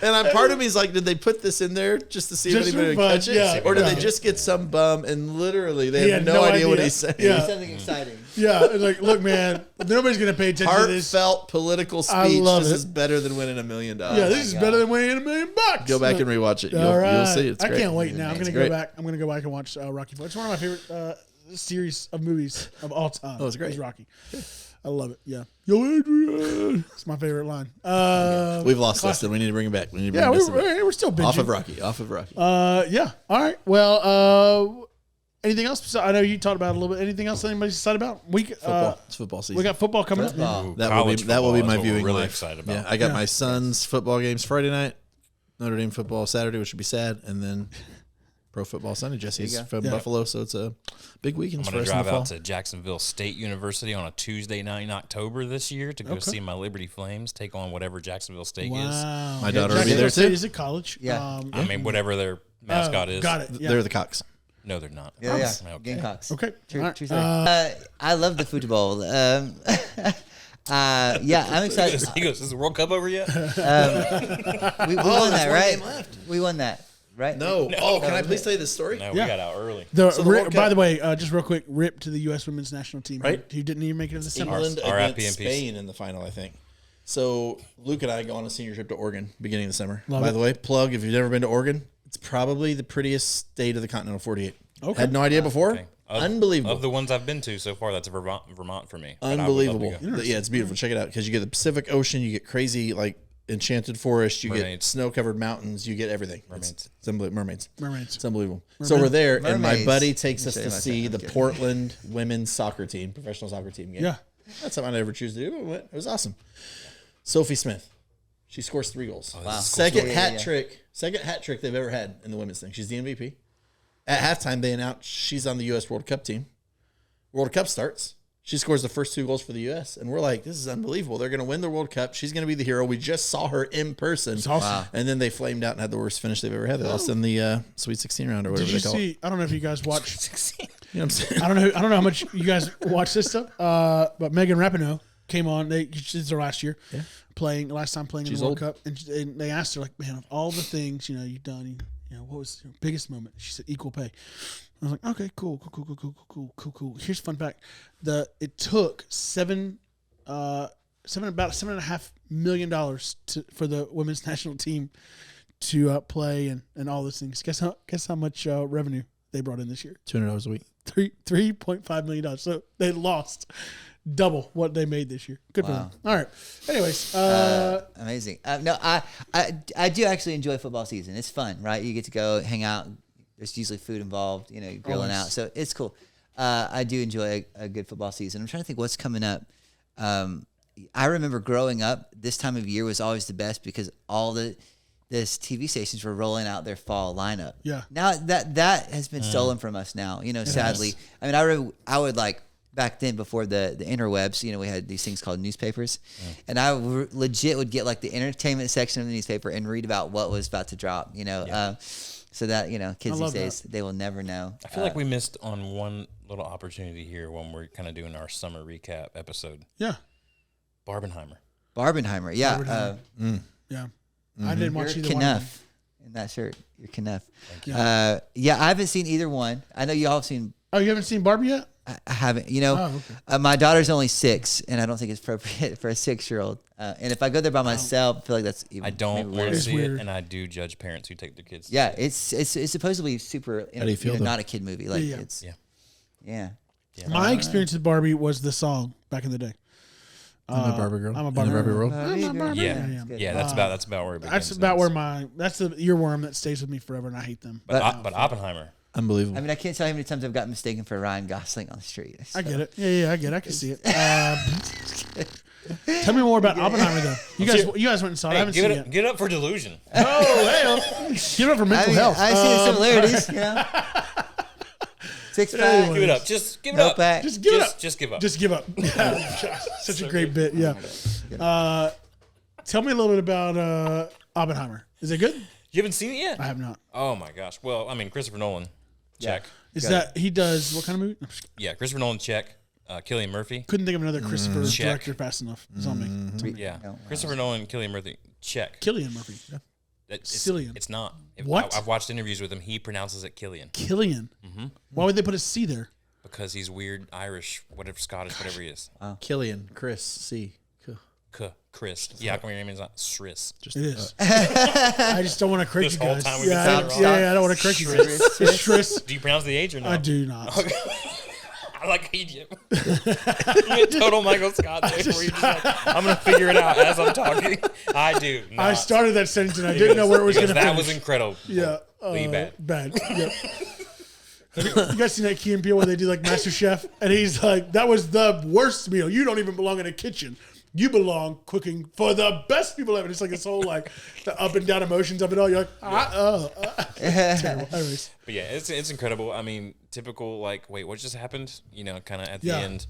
And part of me is like, did they put this in there just to see if Just anybody for would fun, catch it? yeah. Or did Yeah. they just get some bum and literally they He have had no no idea what idea. he's saying? Yeah. Something exciting. Yeah, it's like, look, man, nobody's gonna pay attention to this. Heartfelt political I speech. love This it. is better than winning $1 million. Yeah, this is better than winning $1 million. Go back and rewatch it. All right. You'll see. It's I great. can't wait now. I'm It's gonna great. go back. I'm gonna go back and watch Rocky 4. It's one of my favorite series of movies of all time. Oh, it's great. Is Rocky. I love it. Yeah. Yo, Adrian. It's my favorite line. We've lost Dustin. We need to bring him back. We need to bring Yeah, Dustin back. we're still binging. Off of Rocky. Off of Rocky. Yeah. All right. Well, anything else? So I know you talked about it a little bit. Anything else anybody's excited about? Football. It's football season. We got football coming up. Football. that will be College that will be football my is what we're viewing really life. excited about. Yeah, I got Yeah. my son's football games Friday night, Notre Dame football Saturday, which would be sad, and then pro football Sunday. Jesse's There you go. from Yeah. Buffalo, so it's a big weekend I'm for going us to in the drive fall. out to Jacksonville State University on a Tuesday night in October this year to go see my Liberty Flames take on whatever Jacksonville State is. Wow. My daughter will be Jacksonville there State too. is at college. Yeah. I mean, whatever their mascot is. Got it. Yeah. They're the Cocks. No, they're not. Yeah. Okay. Gamecocks. Okay. True, All right. true story. I love the football. Yeah, I'm excited. He goes, is the World Cup over yet? We won there's that, one right? game left. We won that, right? No. Oh, can I please tell you this story? No, Yeah. we got out early. So the World By Cup- the way, just real quick, rip to the U.S. women's national team. Right. Who didn't even make it to the semis. England RIP against in peace. Spain in the final, I think. So Luke and I go on a senior trip to Oregon beginning of the summer. Love By it. the way, plug if you've never been to Oregon, it's probably the prettiest state of the continental 48. Okay. Had no idea before. Okay. Unbelievable. Of the ones I've been to so far, that's Vermont for me. But I would love to Unbelievable. go. Yeah, it's beautiful. Check it out because you get the Pacific Ocean, you get crazy like enchanted forest, you get Mermaids. snow-covered mountains, you get everything. Mermaids. It's unbelievable. Mermaids. Mermaids. It's unbelievable. So we're there, and my Mermaids. buddy takes us Let to me show you see my the son. I'm Portland women's soccer team, professional soccer team game. Yeah. That's something I never choose to do. But we went. It was awesome. Sophie Smith. She scores 3 goals. Wow. Second Yeah, hat yeah. trick. Second hat trick they've ever had in the women's thing. She's the MVP. At halftime, they announced she's on the U.S. World Cup team. World Cup starts. She scores the first 2 goals for the U.S. And we're like, this is unbelievable. They're going to win the World Cup. She's going to be the hero. We just saw her in person. It's awesome. And then they flamed out and had the worst finish they've ever had. They lost in the Sweet 16 round or whatever Did you they call it. see? I don't know if you guys watch. You know what I'm saying? I don't know how much you guys watch this stuff. But Megan Rapinoe came on. This is her last year last time playing in She's the World old. Cup, and they asked her like, man, of all the things you've done, what was your biggest moment? She said equal pay. I was like, okay, cool. Here's a fun fact: it took about $7.5 million for the women's national team to play and all those things. Guess how much revenue they brought in this year? $200 a week. $3.5 million. So they lost double what they made this year. Good for them. All right. Anyways, amazing. No, I do actually enjoy football season. It's fun, right? You get to go hang out. There's usually food involved. You're grilling out, so it's cool. I do enjoy a good football season. I'm trying to think what's coming up. I remember growing up, this time of year was always the best because all this TV stations were rolling out their fall lineup. Yeah. Now that has been stolen from us now, sadly. I mean, I would like back then before the interwebs, we had these things called newspapers. And I legit would get like the entertainment section of the newspaper and read about what was about to drop, so that, kids these days, they will never know. I feel like we missed on one little opportunity here when we're kind of doing our summer recap episode. Yeah. Barbenheimer. Yeah. Yeah. I didn't watch either one. Knuff in that shirt. You're Knuff. I haven't seen either one. I know you all have seen. Oh, you haven't seen Barbie yet? I haven't. Okay. My daughter's only 6, and I don't think it's appropriate for a 6-year-old. And if I go there by myself, I feel like that's even. I don't want to It's see weird. it, and I do judge parents who take their kids. To Yeah, see it. it's supposedly super. How do you feel, though? not a kid movie. Like Yeah. it's. Yeah. Yeah. My experience with Barbie was the song back in the day. I'm a Barbie girl. I'm a In Barbie the Barbie girl. world. I'm a Barbie. Yeah. Yeah. Yeah, that's about where it begins. That's about where that's the earworm that stays with me forever, and I hate them. But Oppenheimer. Unbelievable. I mean, I can't tell you how many times I've gotten mistaken for Ryan Gosling on the street. I get it. Yeah, I get it. I can see it. Tell me more about Oppenheimer, though. You guys went and saw it. I haven't seen it yet. Give it up for Delusion. Oh, hey, give it up for mental health. I see the similarities. 6'5". Give it up. Just give it No up. back. Just give it up. Just give up. Just give up. Yeah. Such a great bit. Yeah. Tell me a little bit about Oppenheimer. Is it good? You haven't seen it yet? I have not. Oh my gosh. Well, I mean, Christopher Nolan. Check. Is that he does what kind of movie? No, Yeah, Christopher Nolan. Check. Cillian Murphy. couldn't think of another Christopher Check. director fast enough. It's on me. Yeah. No, Christopher Nolan. Cillian Murphy. Check. Cillian Murphy. Yeah. Cillian. It's not. What? I've watched interviews with him. He pronounces it Killian Cillian. Why would they put a C there? because he's weird, Irish, whatever, Scottish, whatever he is. Killian, Chris, C. Chris. Yeah, how come your name is not Shris? It is. I just don't want to correct This you whole guys. time we've been Yeah, saying it wrong. I don't want to correct you guys. It's Shris. Do you pronounce the H or no? I do not. I like Egypt. You total Michael Scott there where you're just like, I'm going to figure it out as I'm talking. I do not. I started that sentence and I didn't know where it was going to That finish. was incredible. Yeah. Bad. Bad. Yep. You guys seen that Key and Peele where they do like Master Chef? And he's like, that was the worst meal. You don't even belong in a kitchen. You belong cooking for the best people ever. It's like this whole like the up and down emotions of it all. You're like, terrible. Anyways. But yeah, it's incredible. I mean, typical like, wait, what just happened? You know, kind of at the Yeah. end.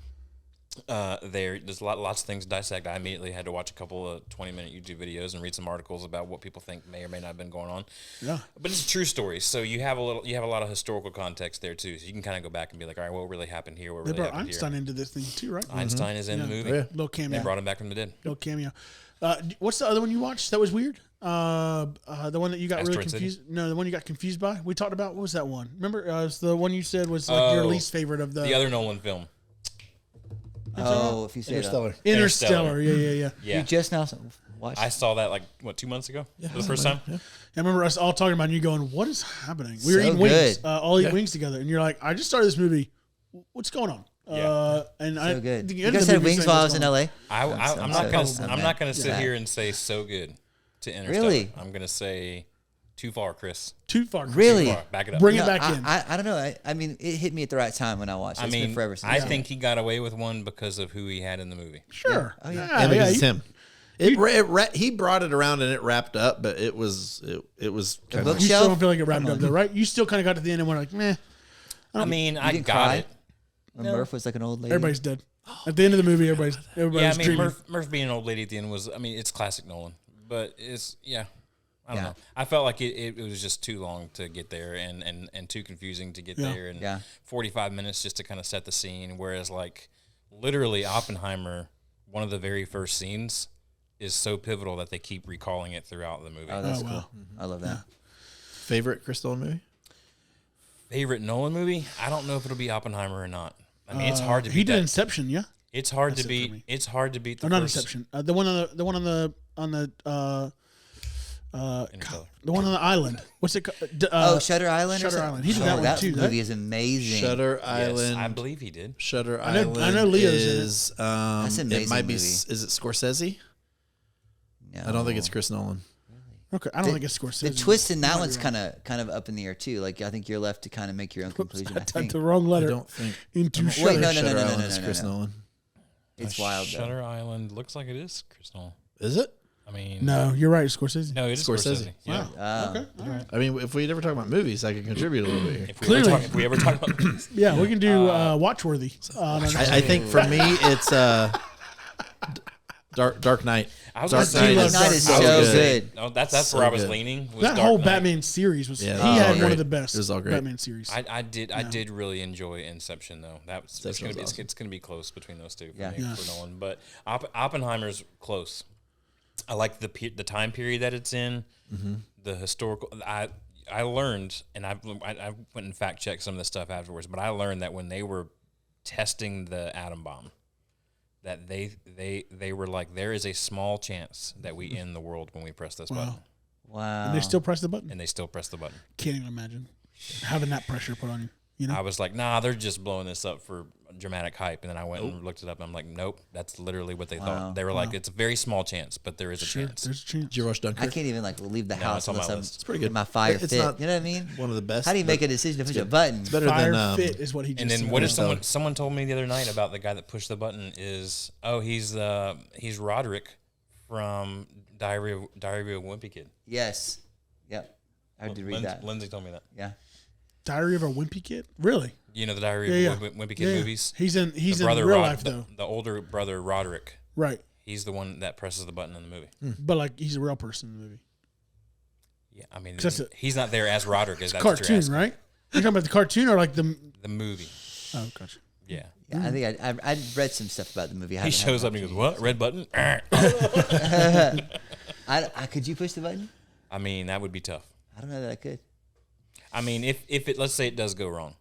There's lots of things to dissect. I immediately had to watch a couple of 20-minute YouTube videos and read some articles about what people think may or may not have been going on. Yeah. But it's a true story, so you have a lot of historical context there too. So you can kind of go back and be like, all right, what really happened here? What They really brought happened Einstein here? into this thing too, right? Einstein is in the movie. Oh, yeah. Little cameo. They brought him back from the dead. Little cameo. What's the other one you watched that was weird? The one that you got really Asteroid City? confused. No, the one you got confused by. We talked about. What was that one? Remember, it's the one you said was like your Oh, least favorite of The other Nolan film. Oh, if you say Interstellar. Interstellar. Yeah. Yeah, You just now watched. I saw that like 2 months ago. For the first time. I remember us all talking about it and you going, "What is happening?" We were So eating wings, good. all eat wings together, and you're like, "I just started this movie. What's going on?" Yeah. And So good. the You end of guys the had movie wings saying, while I "What's was in going on?" LA. I'm not gonna sit Yeah. here and say so good to Interstellar. Really? I'm gonna say too far, Chris. Too far. Chris. Really? Too far. Back it up. Bring it No, back in. I don't know. I mean, it hit me at the right time when I watched it. I It's been mean, forever since. I think he got away with one because of who he had in the movie. Sure. Oh, yeah. And because it's you- him. He brought it around and it wrapped up, but it was kind book of You still Shelf? don't feel like it wrapped up though, right? You still kind of got to the end and went like, "Meh." I mean, I didn't got cry? it. when Murph was like an old lady. Everybody's dead. At the end of the movie, everybody's Yeah, I mean, dreaming. Murph being an old lady at the end was, I mean, it's classic Nolan, but it's, I don't Yeah. know. I felt like it was just too long to get there and too confusing to get Yeah. there. And Yeah. 45 minutes just to kind of set the scene. Whereas, like, literally, Oppenheimer, one of the very first scenes is so pivotal that they keep recalling it throughout the movie. Oh, that's Oh, cool. wow. I love that. Favorite Chris Nolan movie? Favorite Nolan movie? I don't know if it'll be Oppenheimer or not. I mean, it's hard to beat He did that. Inception, yeah. It's hard That's to it for beat. me. It's hard to beat the Or not first. Inception. The one on the Interstellar. the one on the island. What's it called? Shutter Island. or Shutter something? Island. He did Oh, that one that too. movie is amazing. Shutter Yes, Island. I believe he did. Shutter I know Island Leo's in it. is That's an amazing it might be movie. is it Scorsese? No. I don't think it's Chris Nolan. Okay, I don't think it's Scorsese. The twist in that Might be one's wrong. kind of up in the air too. Like I think you're left to kind of make your own conclusion. I I typed think the wrong I letter don't think into Wait, Shutter. no, no, Shutter no, Island no, is no, Chris no. Nolan. it's wild. Though. Shutter Island looks like it is Chris Nolan. Is it? I mean, No, you're right. It's Scorsese. no, it is Scorsese. Scorsese. Yeah. Okay. All right. I mean, if we ever talk about movies, I can contribute a little bit here. If we ever talk about Yeah, we can do Watchworthy. I think for me, it's Dark Knight. I was Dark gonna say, Dark Dark Knight is Knight. so was good. Oh, that's So where I was good. leaning. Was that Dark whole Knight. Batman series was. Yeah, he that was all had one great. of the best It was all great. Batman series. I did really enjoy Inception though. It's Inception gonna be was awesome. it's gonna be close between those two for Yeah. me Yeah. for Nolan. But Oppenheimer's close. I like the time period that it's in. Mm-hmm. The historical. I learned, and I went and fact checked some of the stuff afterwards. But I learned that when they were testing the atom bomb, that they were like, there is a small chance that we end the world when we press this button, Wow. and they still press the button. and they still press the button. Can't even imagine having that pressure put on you. You know, I was like, nah, they're just blowing this up for dramatic hype. And then I went and looked it up, and I'm like, nope, that's literally what they thought. They were like, it's a very small chance, but there is a sure, chance. there's a chance. Did you watch I Dunkirk? can't even leave the house it's on my unless I'm list. It's pretty good. in my fire It's fit. not You know what I mean? one of the best. How do you but make a decision to push a button? It's better Fire than fit is what he just And then said. what if Interstellar. someone told me the other night about the guy that pushed the button is he's Roderick from Diary of a Wimpy Kid. Yes. Yep. I did read that. Lindsay told me that. Yeah. Diary of a Wimpy Kid? Really? You know the Diary Yeah, of yeah. Wimpy Kid Yeah. movies. He's in The real life the, though, the older brother Roderick. right? He's the one that presses the button in the movie. But like he's a real person in the movie. Yeah, I mean, That's it. he's not there as Roderick. As that's what you're Cartoon, asking. right? You're talking about the cartoon or like the? The movie. Oh, gotcha. Yeah. Yeah, I think I read some stuff about the movie. I He haven't had shows an up and he goes, "What? Red button?" Could you push the button? I mean, that would be tough. I don't know that I could. I mean, if it, let's say it does go wrong,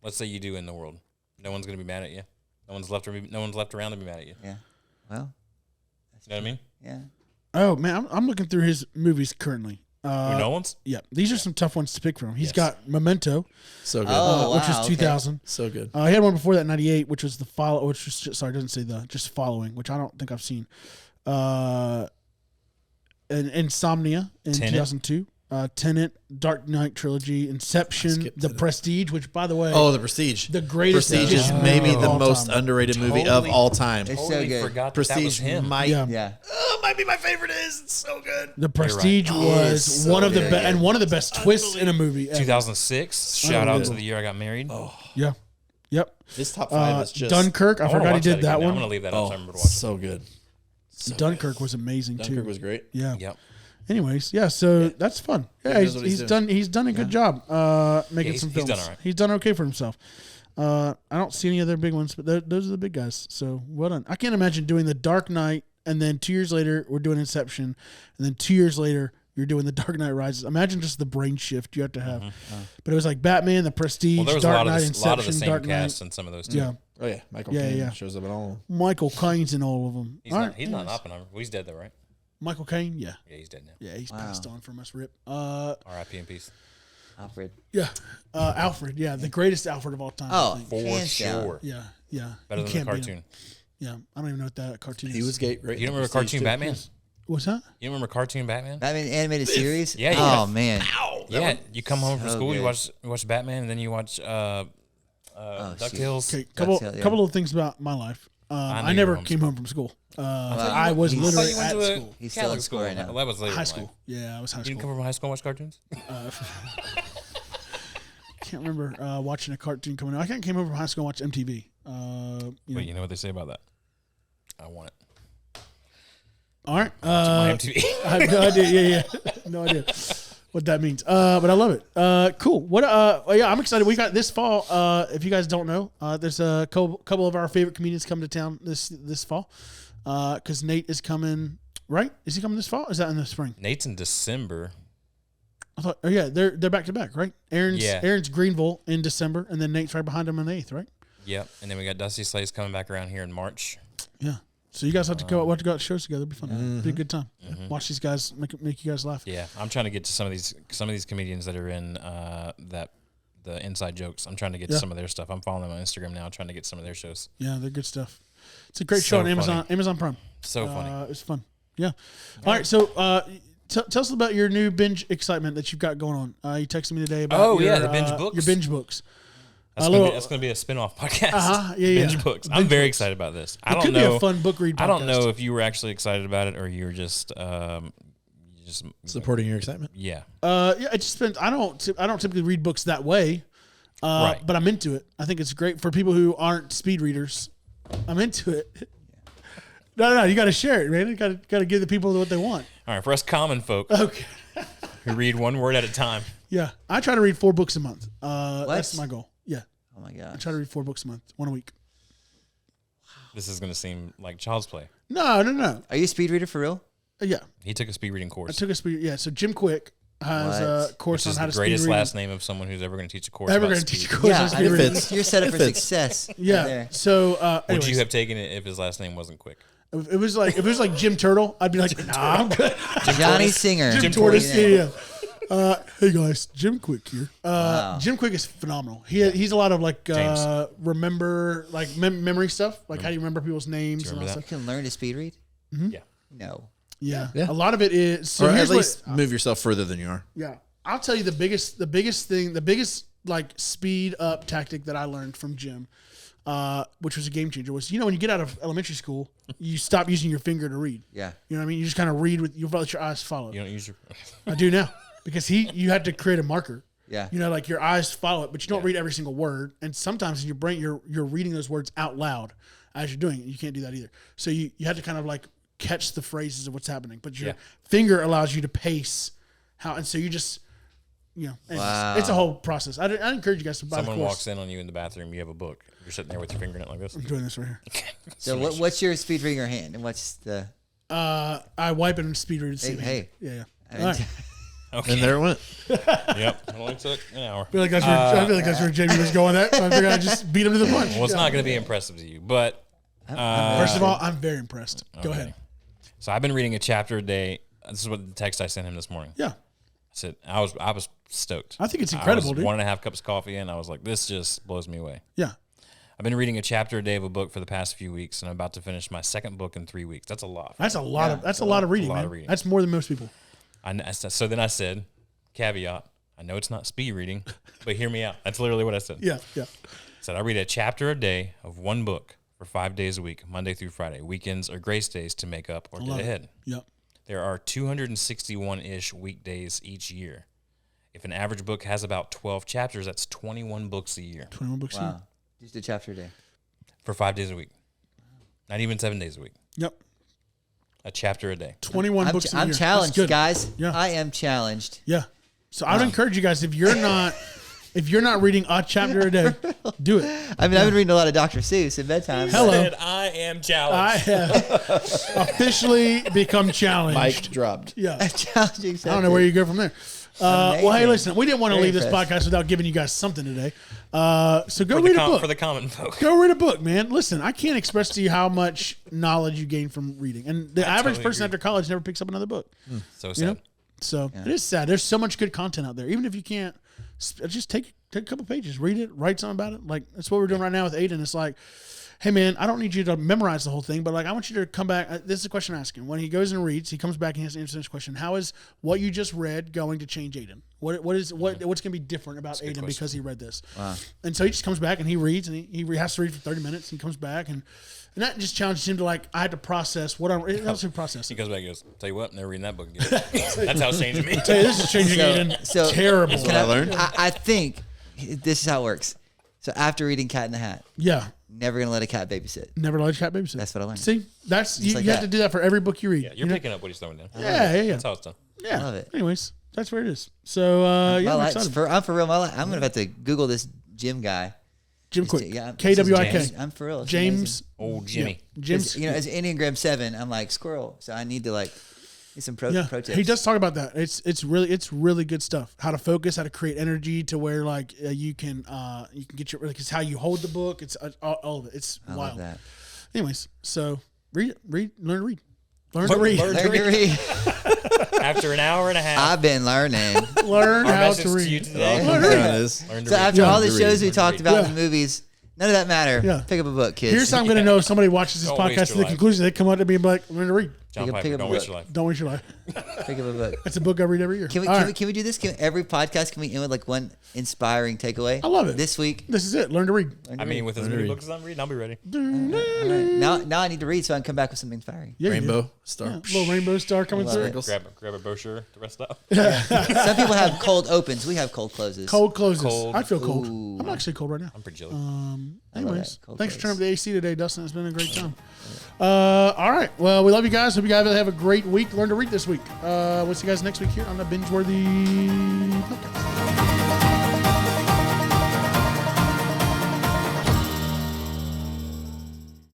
let's say you do in the world, no one's gonna be mad at you. No one's left around to be mad at you. Yeah. Well, You know what I mean? yeah. Oh man, I'm looking through his movies currently. No one's. Yeah, these are some tough ones to pick from. He's Yes. got Memento, So good. Oh, which wow, was okay. 2000. So good. He had one before that, 98, which was the follow. Which was just, sorry, it doesn't say the just following, which I don't think I've seen. And Insomnia in Tenet. 2002. Tenet, Dark Knight trilogy, Inception, skipped The Tenet. Prestige, which by the way, Oh, The Prestige. the greatest Prestige is action maybe movie of the all most time. underrated movie of Totally. all time. It's so Totally good. forgot that was Prestige him. might Yeah. might be my favorite. It's so good. The Prestige right. was It's so one of the good. best and one of the best twists in a movie. Ever. 2006. Shout out to Unbelievable. the year I got married. Yeah. Yep. This top five is just Dunkirk. I wanna forgot he watch did that again now. I'm one. gonna leave that up. Oh, So I'm gonna watch. so good. So Dunkirk was amazing Dunkirk too. was great. Yeah. Yep. Anyways, yeah. So that's fun. Yeah, knows what he's doing. He's done a good job making he's- some he's films. done all right. He's done okay for himself. I don't see any other big ones, but those are the big guys. So well done. I can't imagine doing The Dark Knight and then 2 years later we're doing Inception, and then 2 years later you're doing The Dark Knight Rises. Imagine just the brain shift you have to have. But it was like Batman, The Prestige, Well, there was a Dark lot of Knight, the, Inception, lot of the same Dark cast Knight. in some of those too. Yeah, Oh yeah, Michael Yeah, Caine yeah. shows up in all. Michael Caine's in all of them. He's All not. right, He's not anyways. Oppenheimer. Well, he's dead though, right? Michael Caine, yeah, Yeah, he's dead now. yeah, he's Wow. passed on from us. Rip. R.I.P. in peace. Alfred. Yeah, Alfred. Yeah, the greatest Alfred of all time. I Oh, think. For hands down. sure. Yeah, yeah. Better You than the can't beat him. cartoon. Yeah, I don't even know what that cartoon is. He was great. You don't remember cartoon Batman? What's that? You don't remember cartoon Batman? Batman animated series? Yeah, you Oh, got- man. Yeah, you come home from So school, good. you watch Batman, and then you watch shoot. DuckTales. Okay, That's it, yeah. couple of things about my life. knew I you never were came home from school. Wow. I was He's- literally you went at to a school. He's still Catholic in school right now. Well, that was later High in school. life. Yeah, I was high You didn't school. come from high school and watch cartoons? Can't remember watching a cartoon coming out. I came home from high school and watched MTV. You know. Wait, you know what they say about that? I want it. All right. My MTV. I have no idea. Yeah, no idea what that means. But I love it. Cool. What? Yeah, I'm excited. We got this fall. If you guys don't know, there's a couple of our favorite comedians come to town this fall. Because Nate is coming. Right? Is he coming this fall? Or is that in the spring? Nate's in December. I thought, oh yeah, they're back to back, right? Yeah. Aaron's Greenville in December, and then Nate's right behind him on the 8th, right? Yep. And then we got Dusty Slays coming back around here in March. Yeah. So you guys have to go out to shows together. It'll be fun. It'll be a good time. Watch these guys make you guys laugh. Yeah, I'm trying to get to some of these comedians that are in the inside jokes. I'm trying to get to some of their stuff. I'm following them on Instagram now, trying to get some of their shows. Yeah, they're good stuff. It's a great So show on Amazon. funny. Amazon Prime. So funny. It's fun. Yeah. All right. So tell us about your new binge excitement that you've got going on. You texted me today about the binge books. Your binge books. That's going to be a spin-off podcast. Yeah. Binge books. I'm very excited about this. It could be a fun book read podcast. I don't know if you were actually excited about it or you were just Supporting your excitement. Yeah. Yeah, it just depends. I don't typically read books that way. Right. But I'm into it. I think it's great for people who aren't speed readers. I'm into it. No, you got to share it, man. You got to give the people what they want. All right, for us common folk, Okay. we read one word at a time. Yeah, I try to read 4 books a month. That's my goal. Yeah, Oh my I god. try to read 4 books a month, 1 a week. This is going to seem like child's play. No. Are you a speed reader for real? Yeah, He took a speed reading I course. took a speed. Yeah, so Jim Quick has a What? course Which on is how the to greatest speed read. last name of someone who's ever going to teach a course Ever about going to teach a speed. course Yeah, on speed reading. fits. you're set up It for fits. success. Yeah. Right there. So, Would anyways, you have taken it if his last name wasn't Quick? if it was like Jim Turtle, I'd be like, nah, I'm good. Johnny Singer. Jim Tortoise. Yeah. Hey guys, Jim Quick here. Wow. Jim Quick is phenomenal. He's a lot of like James. remember like memory stuff, like how do you remember people's names and all remember that that? stuff. You can learn to speed read? Yeah. No. Yeah. Yeah. A lot of it is. So Or at here's least move yourself further than you are. yeah, I'll tell you the biggest like speed up tactic that I learned from Jim, which was a game changer, was when you get out of elementary school, you stop using your finger to read. Yeah. You know what I mean? You just kind of read with you let your eyes follow. You don't use your... I do now because you had to create a marker. Yeah. Like your eyes follow it, but you don't read every single word. And sometimes in your brain, you're reading those words out loud as you're doing it. You can't do that either. So you have to kind of like catch the phrases of what's happening, but your finger allows you to pace and so you just, Wow. it's a whole process. I encourage you guys to buy Someone the course. walks in on you in the bathroom, you have a book. You're sitting there with your finger in it like this. I'm doing this right here. So what's your speed reader hand, and what's the? I wipe it and speed read. Hey. Yeah. I All mean, right. Okay. And there it went. Yep. It only took an hour. I feel like that's where Jamie was going at. So I figured I'd just beat him to the punch. Well, it's not going to be impressive to you, but First of all, I'm very impressed. Go okay. ahead. So I've been reading a chapter a day. This is what the text I sent him this morning. Yeah. I said I was stoked. I think it's incredible, I was dude. 1.5 cups of coffee in. I was like, this just blows me away. Yeah. I've been reading a chapter a day of a book for the past few weeks, and I'm about to finish my second book in 3 weeks. That's a lot. That's a lot of reading, lot man. of reading. That's more than most people. So then I said, caveat, I know it's not speed reading, but hear me out. That's literally what I said. Yeah. I said I read a chapter a day of one book for 5 days a week, Monday through Friday. Weekends are grace days to make up or get ahead. Yep. There are 261-ish weekdays each year. If an average book has about 12 chapters, that's 21 books a year 21 books. wow. Just a chapter a day. for 5 days a week. Not even 7 days a week. Yep. A chapter a day. 21 books a year. I'm That's challenged, good. guys. Yeah. I am challenged. Yeah. So I would encourage you guys, if you're not reading a chapter a day, do it. I mean, I've been reading a lot of Dr. Seuss at bedtime. Hello. Said, I am I challenged. have officially become challenged. Mic dropped. Yeah. I'm challenging. I don't know where you go from there. Well, hey, Amazing. listen, we didn't want to Very leave this impressed. podcast without giving you guys something today. So go For read the a book. for the common folk. Go read a book, man. Listen, I can't express to you how much knowledge you gain from reading. And the average totally person agree. after college never picks up another book. So You sad. know? So it is sad. There's so much good content out there. Even if you can't, just take a couple pages, read it, write something about it. Like that's what we're doing right now with Aiden. It's like, hey man, I don't need you to memorize the whole thing, but like I want you to come back. This is a question I'm asking. When he goes and reads, he comes back and he has to answer this question. How is what you just read going to change Aiden? What's going to be different about Aiden question. because he read this? Wow. And so he just comes back and he reads and he has to read for 30 minutes and he comes back and that just challenges him to like I had to process what I'm. It helps him process. He It. goes back and goes, tell you what, I'm never reading that book again. That's how it's changing me. Hey, this is changing Aiden. So Terrible. What I learned. I think this is how it works. So after reading Cat in the Hat, Yeah. never gonna let a cat babysit. Never let a cat babysit. That's what I learned. See, that's you, like you have that. to do that for every book you read. Yeah, you're picking up what he's throwing down. Yeah. That's how it's done. Yeah. Love it. Anyways, that's where it is. So yeah, I'm excited. I'm for real. I'm gonna have to Google this Jim guy. Jim Quick. Yeah, KWIK. I'm for real. It's James. Old Jimmy. James. amazing. You know, as Enneagram 7, I'm like squirrel, so I need to like Some pro tips. He does talk about that. It's really good stuff. How to focus, how to create energy to where like you can get your like it's how you hold the book. It's all of it. It's I wild. love that. Anyways, so read, learn to read. Learn to read. Learn to read. After an hour and a half. I've been learning. Learn Our how message to to you read. today. Learn to read. Learn to So read. after all the to shows read. we talked about Yeah. in the movies, none of that matter. Yeah. Pick up a book, kids. Here's how I'm going to know if somebody watches this Don't waste podcast to your the life. conclusion. They come up to me and be like, learn to read. John Pick up Piper, a don't waste book. your life. Don't waste your life. Pick up a book. That's a book I read every year. Can we, All can, right. we, can we do this? Every podcast, can we end with like one inspiring takeaway? I love it. This week. This is it. Learn to read. I mean, with as many books as I'm reading, I'll be ready. All right. Now I need to read so I can come back with something inspiring. Yeah, Rainbow star. Yeah, little rainbow star coming Love through. it. Grab a brochure to rest up. Some people have cold opens. We have cold closes. Cold closes. Cold. I feel cold. Ooh. I'm actually cold right now. I'm pretty chilly. Anyways, that. Cold thanks for close. turning up the AC today, Dustin. It's been a great time. All right. Well, we love you guys. Hope you guys have a great week. Learn to read this week. We'll see you guys next week here on the Bingeworthy Podcast.